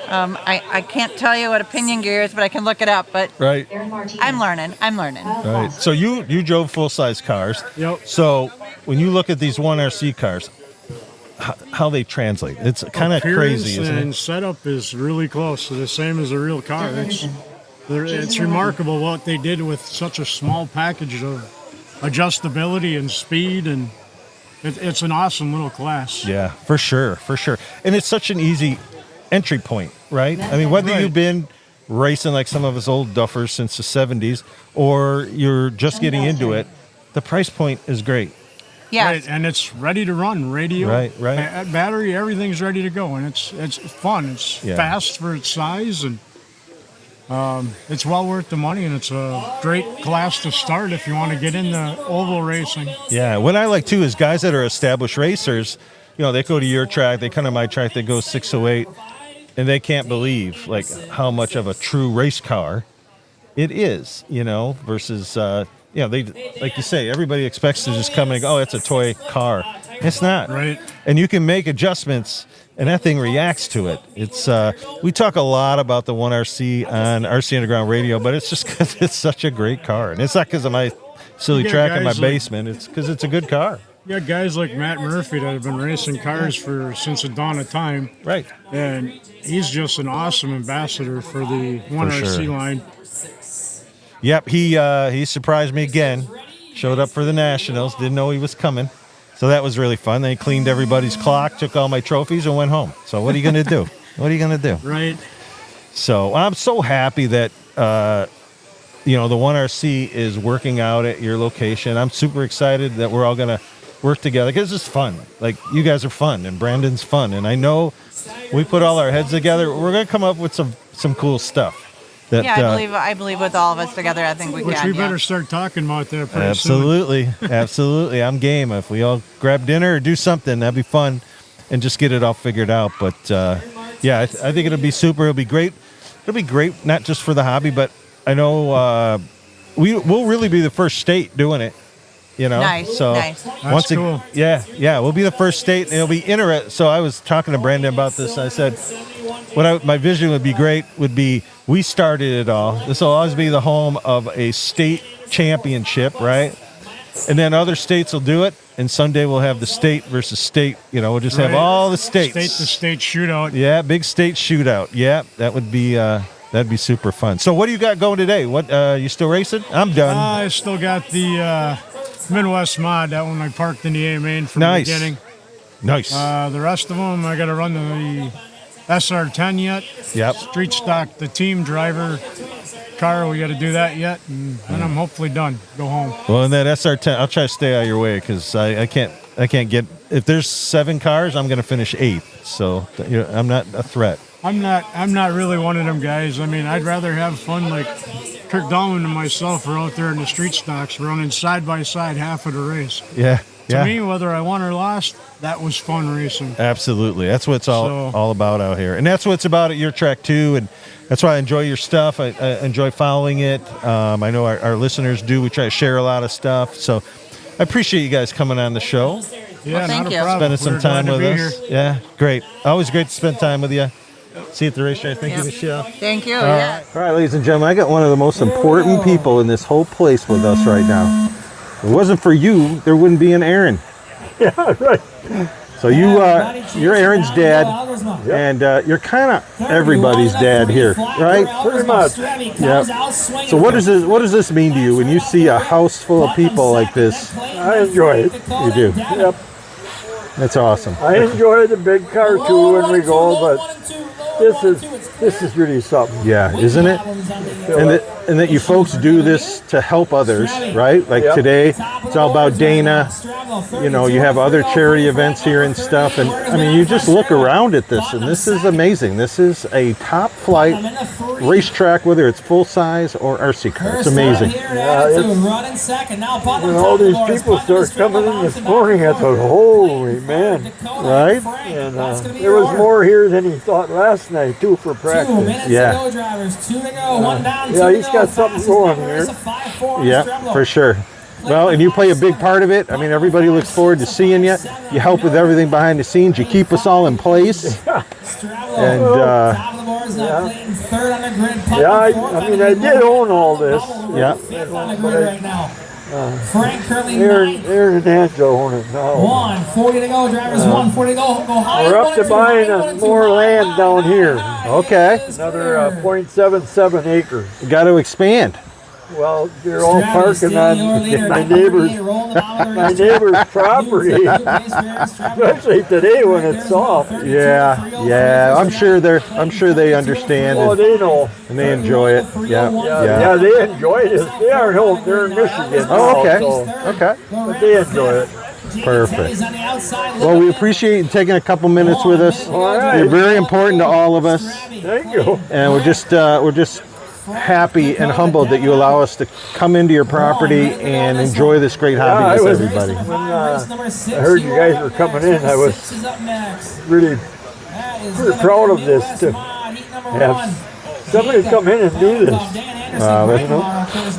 Speaker 9: I can't tell you what a pinion gear is, but I can look it up. But
Speaker 1: Right.
Speaker 9: I'm learning.
Speaker 1: Right. So you drove full-size cars.
Speaker 10: Yep.
Speaker 1: So when you look at these 1RC cars, how they translate, it's kind of crazy, isn't
Speaker 10: and
Speaker 1: it?
Speaker 10: setup is really close to the same as a real car. It's remarkable what they did with such a small package of adjustability and speed, and it's an awesome little class.
Speaker 1: Yeah, for sure. And it's such an easy entry point, right? I mean, whether you've been racing like some of us old duffers since the 70s or you're just getting into it, the price point is great.
Speaker 9: Yeah.
Speaker 10: Right, and it's ready to run. Radio,
Speaker 1: Right.
Speaker 10: battery, everything's ready to go, and it's fun. It's fast for its size, and it's well worth the money, and it's a great class to start if you want to get into oval racing.
Speaker 1: Yeah, what I like too is guys that are established racers, they go to your track, they come to my track, they go 608, and they can't believe like how much of a true race car it is, versus they, like you say, everybody expects to just come and go, oh, it's a toy car. It's not.
Speaker 10: Right.
Speaker 1: And you can make adjustments, and that thing reacts to it. It's we talk a lot about the 1RC on RC Underground Radio, but it's just because it's such a great car. And it's not because of my silly track in my basement. It's because it's a good car.
Speaker 10: You got guys like Matt Murphy that have been racing cars since the dawn of time.
Speaker 1: Right.
Speaker 10: And he's just an awesome ambassador for the 1RC line.
Speaker 1: Yep, he surprised me again. Showed up for the Nationals, didn't know he was coming. So that was really fun. Then he cleaned everybody's clock, took all my trophies, and went home. So what are you going to do?
Speaker 10: Right.
Speaker 1: So I'm so happy that, the 1RC is working out at your location. I'm super excited that we're all going to work together because it's fun. Like, you guys are fun, and Brandon's fun. And I know we put all our heads together, we're going to come up with some cool stuff. That,
Speaker 9: I believe with all of us together, I think we
Speaker 10: Which
Speaker 9: can.
Speaker 10: we better start talking about that pretty
Speaker 1: Absolutely. Absolutely. I'm game. If we all grab dinner or do something, that'd be fun, and just get it all figured out. But, I think it'll be super. It'll be great. It'll be great, not just for the hobby, but I know we'll really be the first state doing it.
Speaker 9: Nice.
Speaker 1: So
Speaker 9: nice.
Speaker 1: Once
Speaker 10: That's cool.
Speaker 1: We'll be the first state, and it'll be interesting. So I was talking to Brandon about this. I said, my vision would be we started it all. This will always be the home of a state championship, right? And then other states will do it, and someday we'll have the state versus state. We'll just have all the states.
Speaker 10: State to state shootout.
Speaker 1: Yeah, big state shootout. Yeah, that would be that'd be super fun. So what do you got going today? What you still racing? I'm done.
Speaker 10: I still got the Midwest mod. That one I parked in the A main from the beginning.
Speaker 1: Nice.
Speaker 10: The rest of them, I got to run the SR10 yet.
Speaker 1: Yep.
Speaker 10: Street stock, the team driver car. We got to do that yet, and then I'm hopefully done. Go home.
Speaker 1: Well, in that SR10, I'll try to stay out of your way because I can't I can't get. If there's 7 cars, I'm going to finish 8th. So I'm not a threat.
Speaker 10: I'm not really one of them guys. I mean, I'd rather have fun like Kirk Dahlman and myself are out there in the street stocks running side by side half of the race.
Speaker 1: Yeah.
Speaker 10: To me, whether I won or lost, that was fun racing.
Speaker 1: Absolutely. That's what it's all about out here. And that's what it's about at your track, too. And that's why I enjoy your stuff. I enjoy following it. I know our listeners do. We try to share a lot of stuff. So I appreciate you guys coming on the show.
Speaker 10: Yeah,
Speaker 9: thank
Speaker 10: not
Speaker 9: you.
Speaker 10: a problem.
Speaker 1: Spending some time with us.
Speaker 10: Here.
Speaker 1: Yeah, great. Always great to spend time with you. See you at the racetrack. Thank you, Michelle.
Speaker 9: Thank you.
Speaker 1: All right, ladies and gentlemen, I got one of the most important people in this whole place with us right now. If it wasn't for you, there wouldn't be an Aaron.
Speaker 11: Yeah, right.
Speaker 1: So you're Aaron's dad, and you're kind of everybody's dad here, right?
Speaker 11: Pretty much.
Speaker 1: Yep. So what does this mean to you when you see a house full of people like this?
Speaker 11: I enjoy it.
Speaker 1: You do.
Speaker 11: Yep.
Speaker 1: That's awesome.
Speaker 11: I enjoy the big car too when we go, but this is really something.
Speaker 1: Yeah, isn't it? And that you folks do this to help others, right? Like today, it's all about Dana. You know, you have other charity events here and stuff. And I mean, you just look around at this, and this is amazing. This is a top flight racetrack, whether it's full size or RC car. It's amazing.
Speaker 11: Yeah, when all these people start coming in this morning, I thought, holy man.
Speaker 1: Right?
Speaker 11: And there was more here than he thought last night, too, for practice.
Speaker 1: Yeah.
Speaker 11: Yeah, he's got something going here.
Speaker 1: Yeah, for sure. Well, and you play a big part of it. I mean, everybody looks forward to seeing you. You help with everything behind the scenes. You keep us all in place. And
Speaker 11: I mean, I did own all this.
Speaker 1: Yeah.
Speaker 11: Aaron and Angela own it now.
Speaker 12: 140 to go, drivers. 140 to go. Go high.
Speaker 11: We're up to buying more land down here.
Speaker 1: Okay.
Speaker 11: Another 0.77 acres.
Speaker 1: You got to expand.
Speaker 11: Well, they're all parking on my neighbor's property, especially today when it's soft.
Speaker 1: Yeah. I'm sure they understand.
Speaker 11: Oh, they know
Speaker 1: and they enjoy it. Yeah.
Speaker 11: They enjoy this. They're in Michigan.
Speaker 1: Oh, okay.
Speaker 11: Now,
Speaker 1: Okay.
Speaker 11: But they enjoy it.
Speaker 1: Perfect. Well, we appreciate you taking a couple minutes with us.
Speaker 11: All right.
Speaker 1: You're very important to all of us.
Speaker 11: Thank you.
Speaker 1: And we're just happy and humbled that you allow us to come into your property and enjoy this great hobby with everybody.
Speaker 11: When I heard you guys were coming in, I was really pretty proud of this to have somebody come in and do this.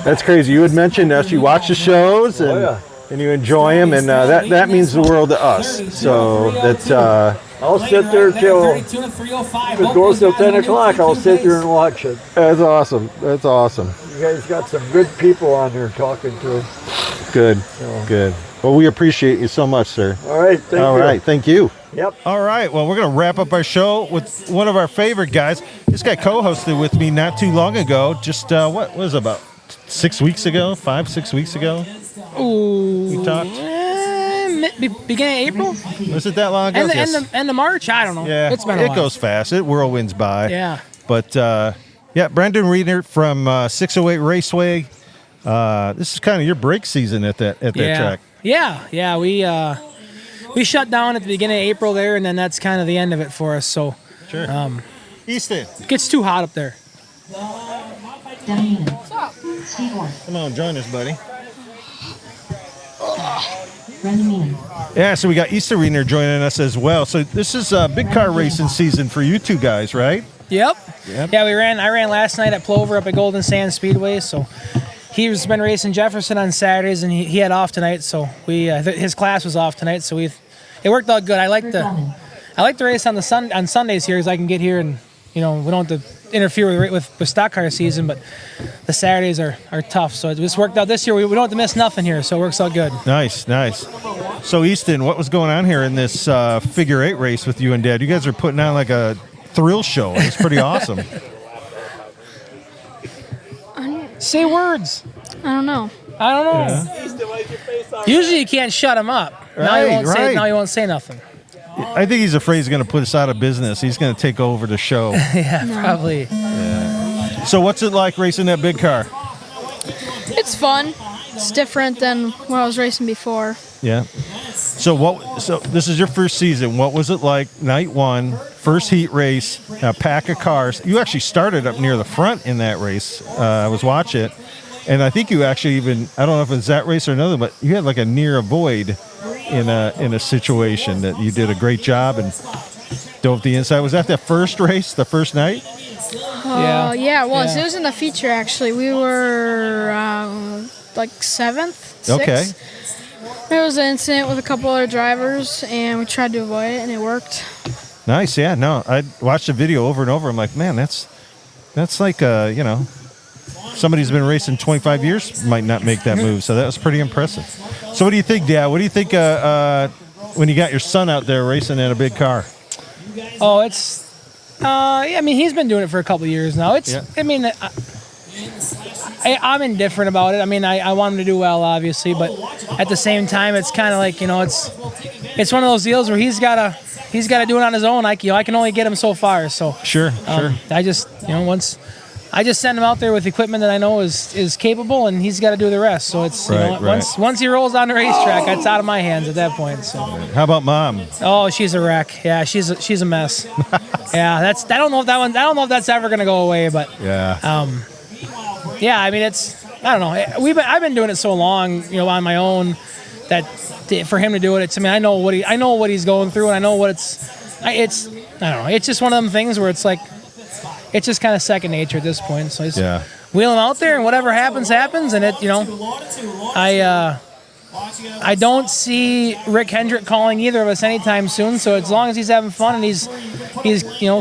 Speaker 1: That's crazy. You had mentioned us. You watch the shows and you enjoy them, and that means the world to us. So that's.
Speaker 11: I'll sit there till it goes till 10 o'clock. I'll sit there and watch it.
Speaker 1: That's awesome. That's awesome.
Speaker 11: You guys got some good people on there talking to.
Speaker 1: Good. Good. Well, we appreciate you so much, sir.
Speaker 11: All right. Thank you.
Speaker 1: All right. Thank you.
Speaker 11: Yep.
Speaker 1: All right. Well, we're going to wrap up our show with one of our favorite guys. This guy co-hosted with me not too long ago. Just, what was it, about 6 weeks ago? 5-6 weeks ago?
Speaker 12: Ooh.
Speaker 1: We talked.
Speaker 12: Beginning of April?
Speaker 1: Was it that long ago?
Speaker 12: End of March? I don't know.
Speaker 1: Yeah,
Speaker 12: it's been a while.
Speaker 1: It goes fast. It whirlwinds by.
Speaker 12: Yeah.
Speaker 1: But, Brendan Reeder from 608 Raceway. This is kind of your break season at that track.
Speaker 12: Yeah. We shut down at the beginning of April there, and then that's kind of the end of it for us. So,
Speaker 1: sure. Easton.
Speaker 12: It gets too hot up there.
Speaker 1: What's up? Come on, join us, buddy. Yeah, so we got Easter Reiner joining us as well. So this is big car racing season for you two guys, right?
Speaker 12: Yep. Yeah, I ran last night at Plover up at Golden Sand Speedway. So he's been racing Jefferson on Saturdays, and he had off tonight. So his class was off tonight. So it worked out good. I like the race on Sundays here, because I can get here and we don't have to interfere with stock car season, but the Saturdays are tough. So it just worked out this year. We don't have to miss nothing here, so it works out good.
Speaker 1: Nice. So Easton, what was going on here in this figure 8 race with you and Dad? You guys are putting on like a thrill show. It's pretty awesome.
Speaker 12: Say words.
Speaker 13: I don't know.
Speaker 12: Yeah. Usually you can't shut him up.
Speaker 1: Now
Speaker 12: he won't say nothing.
Speaker 1: I think he's afraid he's going to put us out of business. He's going to take over the show.
Speaker 12: Yeah, probably.
Speaker 1: Yeah. So what's it like racing that big car?
Speaker 13: It's fun. It's different than when I was racing before.
Speaker 1: Yeah. So this is your first season. What was it like? Night one, first heat race, a pack of cars. You actually started up near the front in that race. I was watching it, and I think you actually even, I don't know if it's that race or another, but you had like a near avoid in a situation that you did a great job and dove the inside. Was that first race, the first night?
Speaker 13: Yeah, it was. It was in the feature, actually. We were like 7th, 6th.
Speaker 1: Okay.
Speaker 13: There was an incident with a couple other drivers, and we tried to avoid it, and it worked.
Speaker 1: Nice, yeah. No, I watched the video over and over. I'm like, man, that's like, somebody who's been racing 25 years might not make that move. So that was pretty impressive. So what do you think, Dad? What do you think when you got your son out there racing in a big car?
Speaker 12: Oh, it's, I mean, he's been doing it for a couple of years now. I mean, I'm indifferent about it. I mean, I want him to do well, obviously, but at the same time, it's kind of like, it's one of those deals where he's got to do it on his own. I can only get him so far. So
Speaker 1: sure.
Speaker 12: I just, I just send him out there with equipment that I know is capable, and he's got to do the rest. So it's once he rolls on the racetrack, it's out of my hands at that point. So
Speaker 1: how about Mom?
Speaker 12: Oh, she's a wreck. Yeah, she's a mess. Yeah, I don't know if that's ever gonna go away, but
Speaker 1: yeah.
Speaker 12: Yeah, I mean, I don't know. I've been doing it so long, on my own, that for him to do it, I mean, I know what he's going through, and I know what I don't know. It's just one of them things where it's like, it's just kind of second nature at this point. So I just wheel him out there, and whatever happens, and I don't see Rick Hendrick calling either of us anytime soon. So as long as he's having fun and he's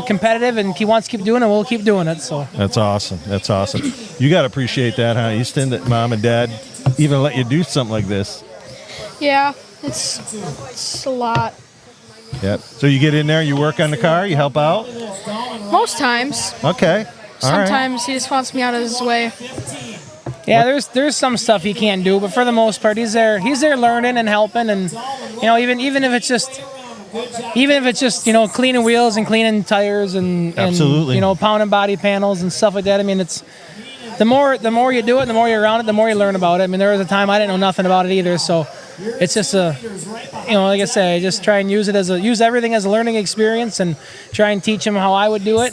Speaker 12: competitive and he wants to keep doing it, we'll keep doing it. So
Speaker 1: that's awesome. You got to appreciate that, huh, Easton? That Mom and Dad even let you do something like this.
Speaker 13: Yeah, it's a lot.
Speaker 1: Yep. So you get in there, you work on the car, you help out.
Speaker 13: Most times.
Speaker 1: Okay.
Speaker 13: Sometimes he just wants me out of his way.
Speaker 12: Yeah, there's some stuff he can't do, but for the most part, he's there learning and helping, and even if it's just cleaning wheels and cleaning tires and
Speaker 1: absolutely,
Speaker 12: pounding body panels and stuff like that. I mean, it's the more you do it, the more you're around it, the more you learn about it. I mean, there was a time I didn't know nothing about it either, so it's just like I say, I just try and use everything as a learning experience and try and teach him how I would do it,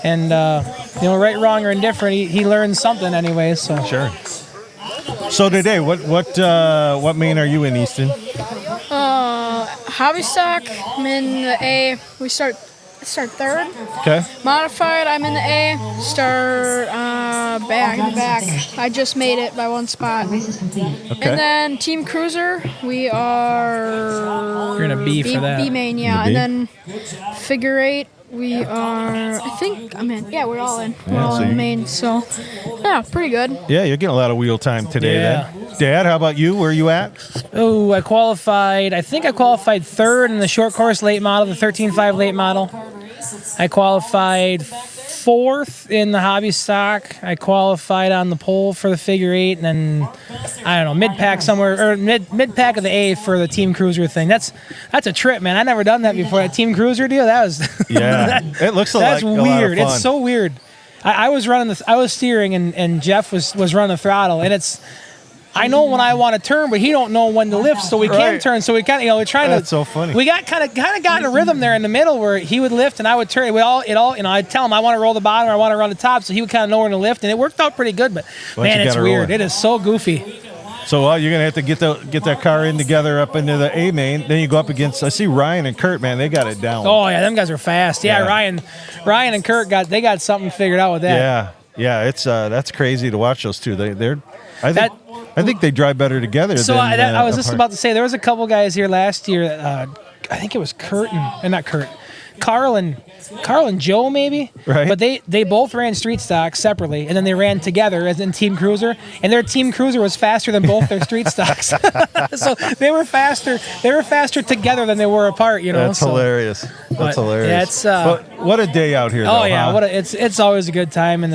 Speaker 12: and right, wrong, or indifferent, he learns something anyway. So
Speaker 1: sure. So today, what main are you in, Easton?
Speaker 13: Hobby stock. I'm in the A. We start third.
Speaker 1: Okay.
Speaker 13: Modified. I'm in the A. Start back. I just made it by one spot. Okay. And then team cruiser. We are.
Speaker 12: You're in a B for that.
Speaker 13: B main, yeah. And then figure eight. We are, I think I'm in. Yeah, we're all in. We're all in main. So, yeah, pretty good.
Speaker 1: Yeah, you're getting a lot of wheel time today then. Dad, how about you? Where are you at?
Speaker 12: Oh, I qualified third in the short course late model, the 13.5 late model. I qualified fourth in the hobby stock. I qualified on the pole for the figure eight, and then I don't know, mid-pack somewhere, or mid-pack of the A for the team cruiser thing. That's a trip, man. I never done that before. That team cruiser deal, that was
Speaker 1: it looks like
Speaker 12: that's
Speaker 1: weird.
Speaker 12: A
Speaker 1: lot of fun.
Speaker 12: It's so weird. I was steering and Jeff was running the throttle, and I know when I want to turn, but he don't know when to lift, so we can turn. So we kind of, we're trying to.
Speaker 1: That's so funny.
Speaker 12: We got kind of got in a rhythm there in the middle where he would lift and I would turn. I'd tell him I want to roll the bottom or I want to run the top, so he would kind of know when to lift, and it worked out pretty good. But man, it's weird. It is so goofy.
Speaker 1: So you're gonna have to get that car in together up into the A main. Then you go up against. I see Ryan and Kurt. Man, they got it down.
Speaker 12: Oh yeah, them guys are fast. Yeah. Ryan and Kurt got something figured out with that.
Speaker 1: Yeah. It's that's crazy to watch those two. I think they drive better together.
Speaker 12: So I was just about to say, there was a couple guys here last year. I think it was Carl and Joe maybe.
Speaker 1: Right.
Speaker 12: But they both ran street stocks separately, and then they ran together as in team cruiser. And their team cruiser was faster than both their street stocks. So they were faster. They were faster together than they were apart.
Speaker 1: That's hilarious. That's hilarious. But what a day out here.
Speaker 12: Oh yeah, huh? It's always a good time, and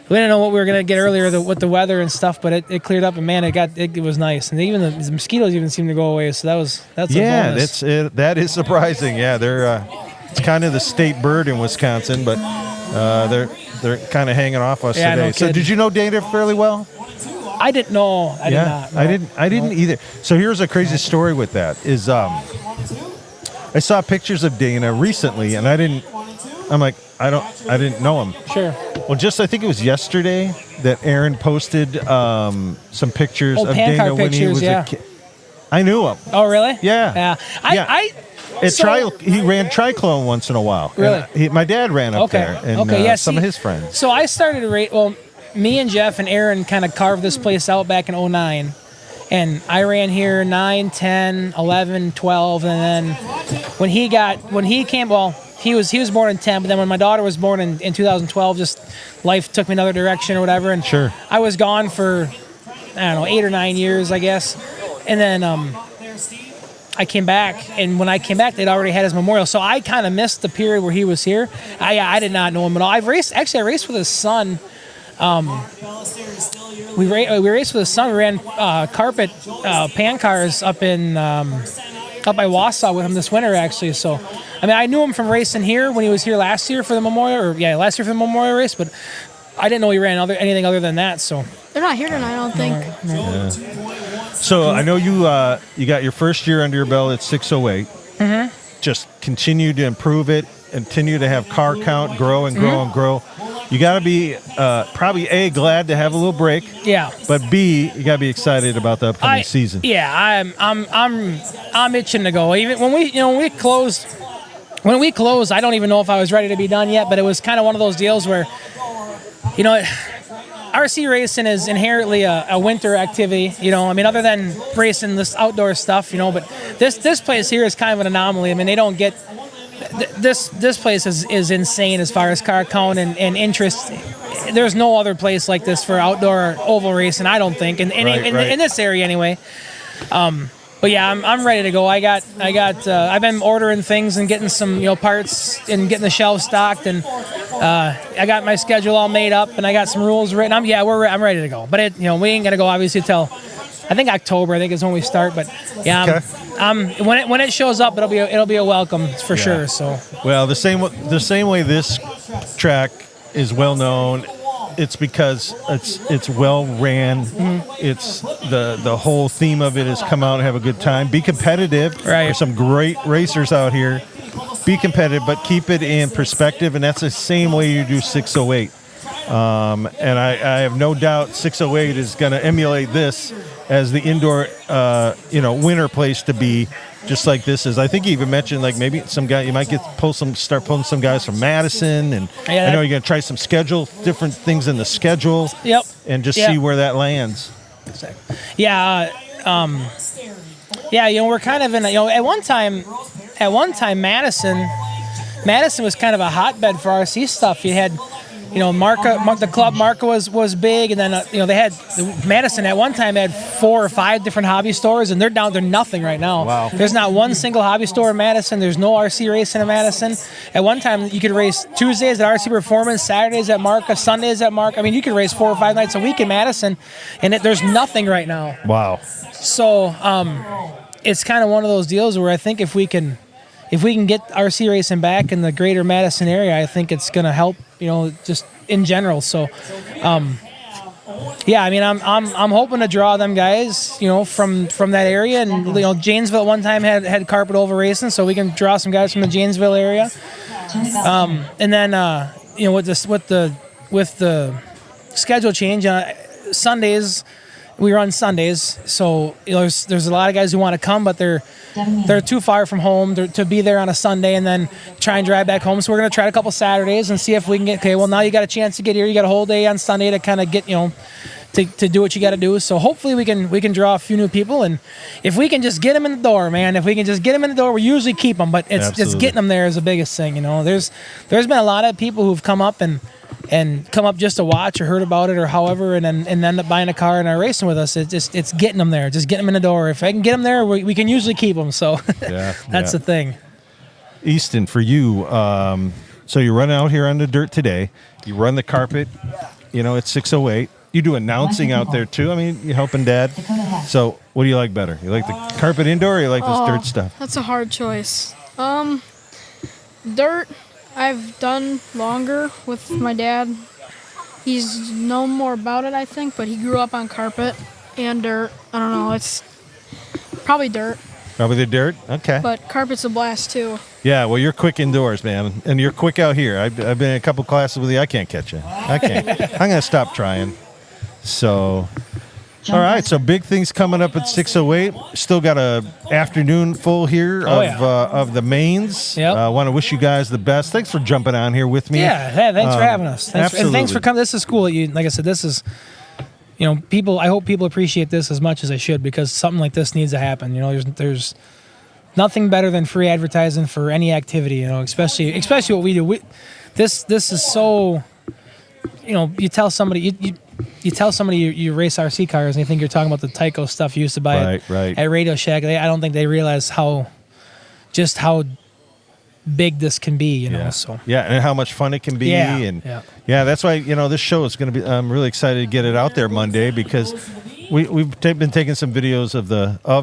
Speaker 12: we didn't know what we were gonna get earlier with the weather and stuff, but it cleared up, and man, it was nice, and even the mosquitoes even seemed to go away. So that's a bonus.
Speaker 1: That is surprising. Yeah, they're it's kind of the state bird in Wisconsin, but they're kind of hanging off us today.
Speaker 12: No
Speaker 1: so
Speaker 12: kidding.
Speaker 1: did you know Dana fairly well?
Speaker 12: I didn't know. I did not. No.
Speaker 1: I didn't either. So here's a crazy story with that. Is I saw pictures of Dana recently, and I'm like, I didn't know him.
Speaker 12: Sure.
Speaker 1: Well, I think it was yesterday that Aaron posted some pictures of Dana when he was a kid. I knew him.
Speaker 12: Oh, really?
Speaker 1: Yeah.
Speaker 12: Yeah.
Speaker 1: He ran Triclone once in a while.
Speaker 12: Really?
Speaker 1: My dad ran up there, and some of his friends.
Speaker 12: So I started to rate. Well, me and Jeff and Aaron kind of carved this place out back in 2009. And I ran here 9, 10, 11, 12, and then when he came, well, he was born in 10, but then when my daughter was born in 2012, just life took me another direction or whatever, and
Speaker 1: sure.
Speaker 12: I was gone for, I don't know, 8 or 9 years, I guess. And then I came back, and when I came back, they'd already had his memorial, so I kind of missed the period where he was here. I did not know him at all. I raced with his son. We raced with his son. We ran carpet pan cars up by Wausau with him this winter, actually. So, I mean, I knew him from racing here when he was here last year for the memorial, last year for the memorial race, but I didn't know he ran anything other than that. So
Speaker 13: they're not here tonight, I don't think.
Speaker 1: Yeah. So I know you got your first year under your belt at 608.
Speaker 12: Mm-hmm.
Speaker 1: Just continue to improve it, continue to have car count grow and grow and grow. You got to be probably A, glad to have a little break.
Speaker 12: Yeah.
Speaker 1: But B, you got to be excited about the upcoming season.
Speaker 12: Yeah, I'm itching to go. Even when we closed, I don't even know if I was ready to be done yet. But it was kind of one of those deals where, RC racing is inherently a winter activity. I mean, other than racing this outdoor stuff, but this place here is kind of an anomaly. I mean, they don't get. This place is insane as far as car count and interest. There's no other place like this for outdoor oval racing, I don't think, in this area anyway. But yeah, I'm ready to go. I've been ordering things and getting some parts and getting the shelves stocked, and I got my schedule all made up and I got some rules written. I'm ready to go. But we ain't gonna go obviously till I think October. I think is when we start. But yeah, when it shows up, it'll be a welcome for sure. So
Speaker 1: well, the same way this track is well known. It's because it's well ran.
Speaker 12: Mm-hmm.
Speaker 1: It's the whole theme of it is come out and have a good time. Be competitive.
Speaker 12: Right.
Speaker 1: There's some great racers out here. Be competitive, but keep it in perspective, and that's the same way you do 608. And I have no doubt 608 is going to emulate this as the indoor, winter place to be. Just like this is, I think you even mentioned like maybe some guy you might start pulling some guys from Madison, and I know you're gonna try some different things in the schedule.
Speaker 12: Yep.
Speaker 1: And just see where that lands.
Speaker 12: Exactly. Yeah. We're kind of in at one time Madison was kind of a hotbed for RC stuff. You had the club Marca was big, and then they had Madison at one time had 4 or 5 different hobby stores, and they're down to nothing right now.
Speaker 1: Wow.
Speaker 12: There's not one single hobby store in Madison. There's no RC racing in Madison. At one time you could race Tuesdays at RC Performance, Saturdays at Marca, Sundays at Marca. I mean, you could race 4 or 5 nights a week in Madison, and there's nothing right now.
Speaker 1: Wow.
Speaker 12: So it's kind of one of those deals where I think if we can get RC racing back in the greater Madison area, I think it's going to help, just in general. So, I mean, I'm hoping to draw them guys, from that area. And, Janesville at one time had carpet oval racing, so we can draw some guys from the Janesville area. And then, with the schedule change, Sundays, we run Sundays, so there's a lot of guys who want to come, but they're too far from home to be there on a Sunday and then try and drive back home. So we're going to try a couple Saturdays and see if we can get. Okay, well now you got a chance to get here. You got a whole day on Sunday to kind of get to do what you got to do. So hopefully we can draw a few new people, and if we can just get them in the door, man. If we can just get them in the door, we usually keep them. But it's getting them there is the biggest thing. There's been a lot of people who've come up and come up just to watch or heard about it or however, and end up buying a car and are racing with us. It's getting them there, just getting them in the door. If I can get them there, we can usually keep them. So that's the thing.
Speaker 1: Easton, for you, so you're running out here on the dirt today. You run the carpet, it's 608. You do announcing out there too. I mean, you're helping Dad. So what do you like better? You like the carpet indoor, or you like this dirt stuff?
Speaker 13: That's a hard choice. Dirt I've done longer with my dad. he's known more about it, I think, but he grew up on carpet and dirt. I don't know. It's probably dirt.
Speaker 1: Probably the dirt? Okay.
Speaker 13: But carpet's a blast, too.
Speaker 1: Yeah, well, you're quick indoors, man. And you're quick out here. I've been in a couple classes with you. I can't catch you. I can't. I'm going to stop trying. So, all right. So, big things coming up at 6:08. Still got a afternoon full here of the mains.
Speaker 12: Yep.
Speaker 1: I want to wish you guys the best. Thanks for jumping on here with me.
Speaker 12: Yeah, hey, thanks for having us.
Speaker 1: Absolutely.
Speaker 12: And thanks for coming. This is cool. Like I said, this is, people. I hope people appreciate this as much as they should, because something like this needs to happen. There's nothing better than free advertising for any activity. Especially what we do. This is so. You tell somebody you race RC cars and you think you're talking about the Tyco stuff you used to buy at Radio Shack. I don't think they realize how big this can be. So
Speaker 1: and how much fun it can be.
Speaker 12: Yeah.
Speaker 1: That's why this show is going to be. I'm really excited to get it out there Monday, because we've been taking some videos of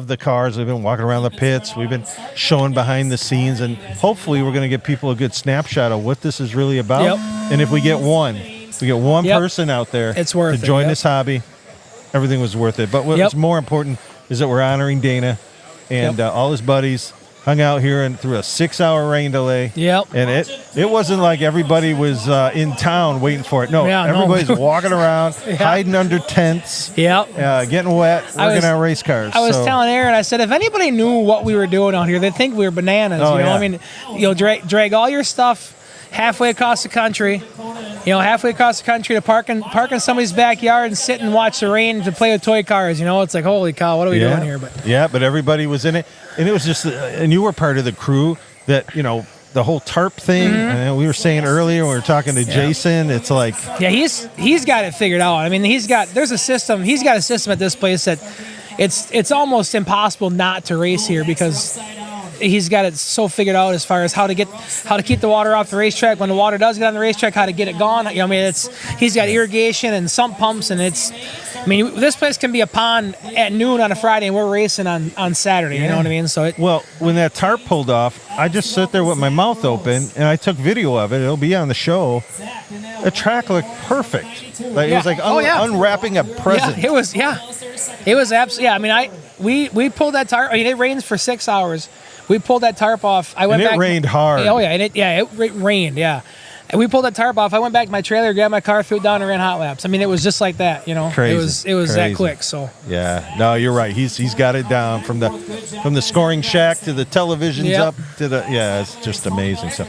Speaker 1: the cars. We've been walking around the pits. We've been showing behind the scenes, and hopefully we're going to give people a good snapshot of what this is really about.
Speaker 12: Yep.
Speaker 1: And if we get one person out there
Speaker 12: it's worth
Speaker 1: to join
Speaker 12: it.
Speaker 1: this hobby, everything was worth it. But what's more important is that we're honoring Dana and all his buddies. Hung out here and through a 6-hour rain delay.
Speaker 12: Yep.
Speaker 1: And it wasn't like everybody was in town waiting for it. No, everybody's walking around, hiding under tents. Getting wet, working on race cars.
Speaker 12: I was telling Aaron, I said, if anybody knew what we were doing out here, they'd think we were bananas. I mean, drag all your stuff halfway across the country. To park in somebody's backyard and sit and watch the rain to play with toy cars. It's like, holy cow, what are we doing here?
Speaker 1: But everybody was in it, and it was just, and you were part of the crew that the whole tarp thing. And we were saying earlier when we were talking to Jason, it's like
Speaker 12: he's got it figured out. I mean, he's got a system at this place that it's almost impossible not to race here, because he's got it so figured out as far as how to keep the water off the racetrack when the water does get on the racetrack, how to get it gone. He's got irrigation and sump pumps, and this place can be a pond at noon on a Friday and we're racing on Saturday. You know what I mean? So
Speaker 1: when that tarp pulled off, I just sat there with my mouth open and I took video of it. It'll be on the show. The track looked perfect. It was like unwrapping a present.
Speaker 12: It was absolutely. I mean, we pulled that tarp. I mean, it rains for 6 hours. We pulled that tarp off. It
Speaker 1: rained hard.
Speaker 12: Oh yeah, it rained. Yeah, and we pulled that tarp off. I went back to my trailer, grabbed my car, threw it down, and ran hot laps. I mean, it was just like that.
Speaker 1: Crazy.
Speaker 12: It was that quick. So
Speaker 1: no, you're right. He's got it down from the scoring shack to the televisions up to the it's just amazing. So.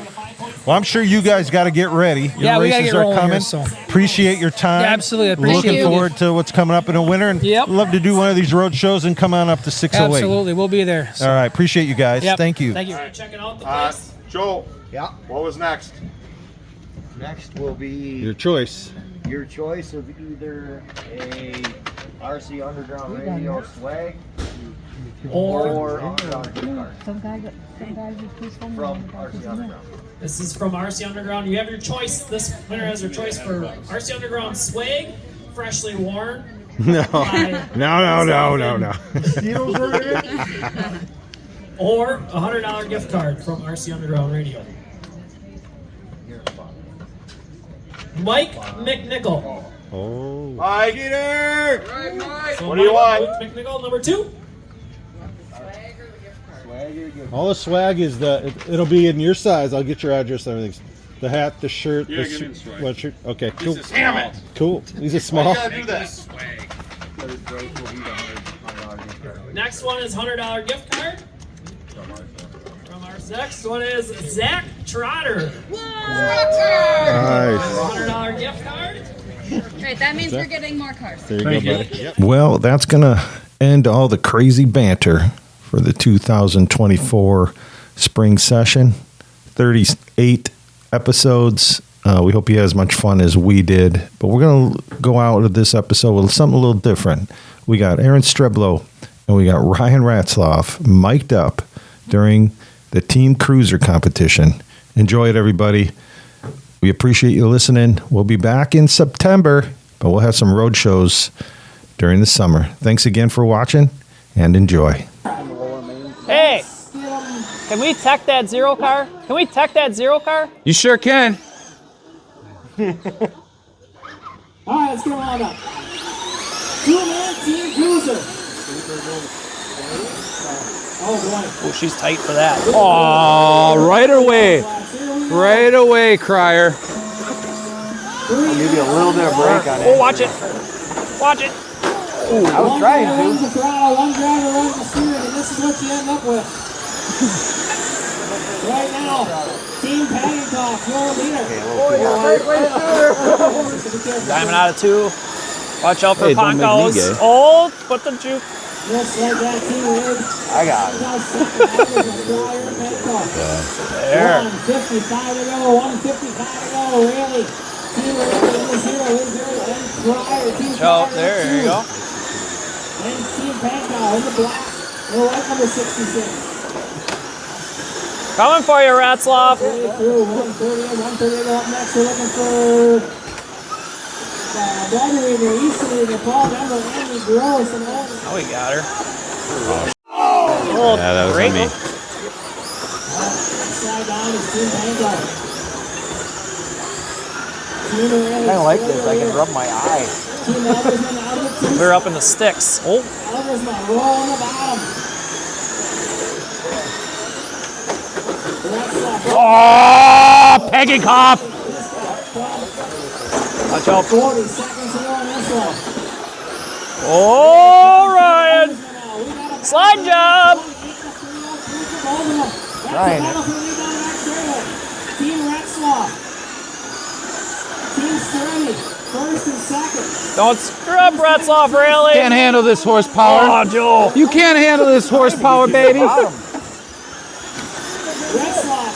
Speaker 1: Well, I'm sure you guys got to get ready. Your
Speaker 12: we got to
Speaker 1: races
Speaker 12: get rolling
Speaker 1: are coming.
Speaker 12: Here, so.
Speaker 1: Appreciate your time.
Speaker 12: Yeah, absolutely. Appreciate
Speaker 1: Looking forward to what's coming up in the winter. And love to do one of these road shows and come on up to 608.
Speaker 12: Absolutely. We'll be there.
Speaker 1: So. All right. Appreciate you guys. Thank you.
Speaker 12: Thank you.
Speaker 14: All right, checking out the place. Joel.
Speaker 15: Yeah.
Speaker 14: What was next?
Speaker 15: Next will be
Speaker 1: your choice.
Speaker 15: Your choice of either a RC Underground Radio swag or
Speaker 16: some guy
Speaker 15: from RC Underground.
Speaker 16: This is from RC Underground. You have your choice. This winner has your choice for RC Underground swag, freshly worn.
Speaker 1: No.
Speaker 16: Or a $100 gift card from RC Underground Radio. Mike McNichol.
Speaker 1: Oh.
Speaker 14: Mike Eater!
Speaker 16: Right, Mike. So
Speaker 14: what do you want?
Speaker 16: McNichol, number 2.
Speaker 1: All the swag is it'll be in your size. I'll get your address and everything. The hat, the shirt, the sweatshirt. Okay, cool.
Speaker 14: Damn it!
Speaker 1: Cool. These are small.
Speaker 14: I gotta do this.
Speaker 16: Next one is $100 gift card. From our next one is Zach Trotter.
Speaker 1: Nice.
Speaker 16: $100 gift card.
Speaker 17: Great, that means we're getting more cars.
Speaker 1: There you go, buddy. Yep. Well, that's gonna end all the crazy banter for the 2024 spring session. 38 episodes. We hope you had as much fun as we did. But we're going to go out of this episode with something a little different. We got Aaron Streblow and we got Ryan Ratzloff mic'd up during the Team Cruiser competition. Enjoy it, everybody. We appreciate you listening. We'll be back in September, but we'll have some road shows during the summer. Thanks again for watching and enjoy.
Speaker 12: Hey, can we tech that zero car?
Speaker 2: You sure can.
Speaker 16: All right, let's get them all up. 2-man team cruiser. Oh, boy.
Speaker 18: Oh, she's tight for that.
Speaker 5: Oh, right away. Right away, Crier.
Speaker 15: I'll give you a little bit of break on it.
Speaker 18: Oh, watch it. Watch it.
Speaker 15: Ooh, I was trying to.
Speaker 16: One throttle, one driver, one steering, and this is what you end up with. Right now, Team Paddington, your leader.
Speaker 18: Diamond out of 2. Watch out for
Speaker 5: Hey, don't make me
Speaker 18: Poncos.
Speaker 5: gay.
Speaker 18: Oh, put the juke.
Speaker 16: Just like that, Team Red.
Speaker 15: I got it.
Speaker 18: There.
Speaker 16: 155 to go, 155 to go, really. Team Red in the 0 is there, and Pryor. Team
Speaker 18: Oh, there you go.
Speaker 16: And Team Paddington in the black. We're right number 66.
Speaker 18: Coming for you, Ratzloff.
Speaker 16: Through 130 up next. We're looking for Gregory, the East Leader, Paul Denver, Andy Gross, and all.
Speaker 18: Oh, we got her.
Speaker 5: Yeah, that was on me.
Speaker 16: Slide down is Team Paddington.
Speaker 15: I kind of like this. I can rub my eye.
Speaker 16: Team Eldersman out of the 2.
Speaker 18: They're up in the sticks. Oh.
Speaker 16: Eldersman roll on the bottom.
Speaker 5: Oh, Peggy Cough.
Speaker 18: Watch out.
Speaker 16: 40 seconds to go on this one.
Speaker 18: Oh, Ryan. Slide job.
Speaker 15: Trying it.
Speaker 16: Team Retzlaff. Team Sturdy, first and second.
Speaker 18: Don't screw up, Retzloff, really.
Speaker 5: Can't handle this horsepower.
Speaker 18: Oh, Joel.
Speaker 5: You can't handle this horsepower, baby.
Speaker 16: Retzlaff,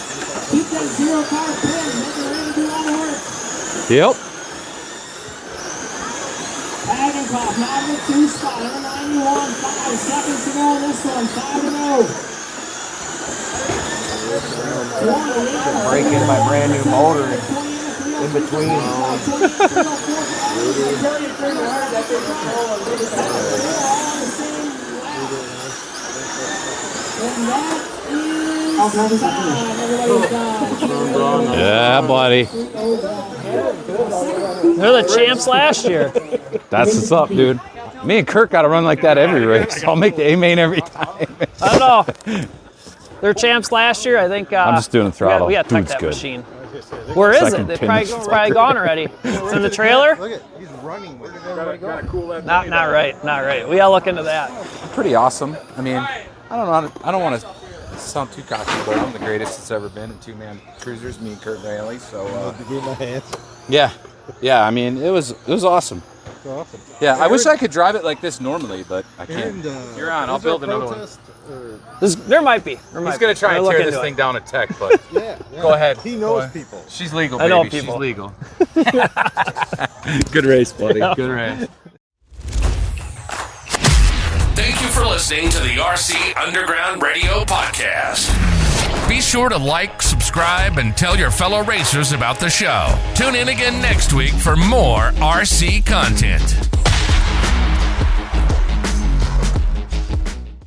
Speaker 16: keep that 0 car pin. Make it ready to do all the work.
Speaker 5: Yep.
Speaker 16: Hagenkoff, now in the 2 spot, number 91, 5 seconds to go on this one, 5 to go.
Speaker 15: Break in my brand new motor in between.
Speaker 5: Yeah, buddy.
Speaker 18: They're the champs last year.
Speaker 5: That's what's up, dude. Me and Kirk got to run like that every race. I'll make the A main every time.
Speaker 18: I don't know. They're champs last year. I think.
Speaker 5: I'm just doing a throttle.
Speaker 18: We got to tuck
Speaker 5: Dude's
Speaker 18: that
Speaker 5: good.
Speaker 18: machine. Where is
Speaker 5: Second
Speaker 18: it?
Speaker 5: pin
Speaker 18: It's
Speaker 5: is
Speaker 18: probably gone already. It's in the trailer.
Speaker 14: Look at, he's running with it. Gotta cool that.
Speaker 18: Not right. Not right. We gotta look into that.
Speaker 5: Pretty awesome. I mean, I don't want to sound too cocky, but I'm the greatest it's ever been in 2-man cruisers. Me and Kurt Bailey. So. Yeah. I mean, it was awesome.
Speaker 14: Awesome.
Speaker 5: Yeah, I wish I could drive it like this normally, but I can't.
Speaker 14: And,
Speaker 5: You're on. I'll build another one.
Speaker 18: There might be.
Speaker 5: He's gonna try and tear this thing down at Tech, but
Speaker 14: yeah.
Speaker 5: Go ahead.
Speaker 14: He knows people.
Speaker 5: She's legal,
Speaker 18: I know
Speaker 5: baby.
Speaker 18: people.
Speaker 5: She's legal. Good race, buddy.
Speaker 18: Yeah.
Speaker 5: Good race.
Speaker 4: Thank you for listening to the RC Underground Radio Podcast. Be sure to like, subscribe, and tell your fellow racers about the show. Tune in again next week for more RC content.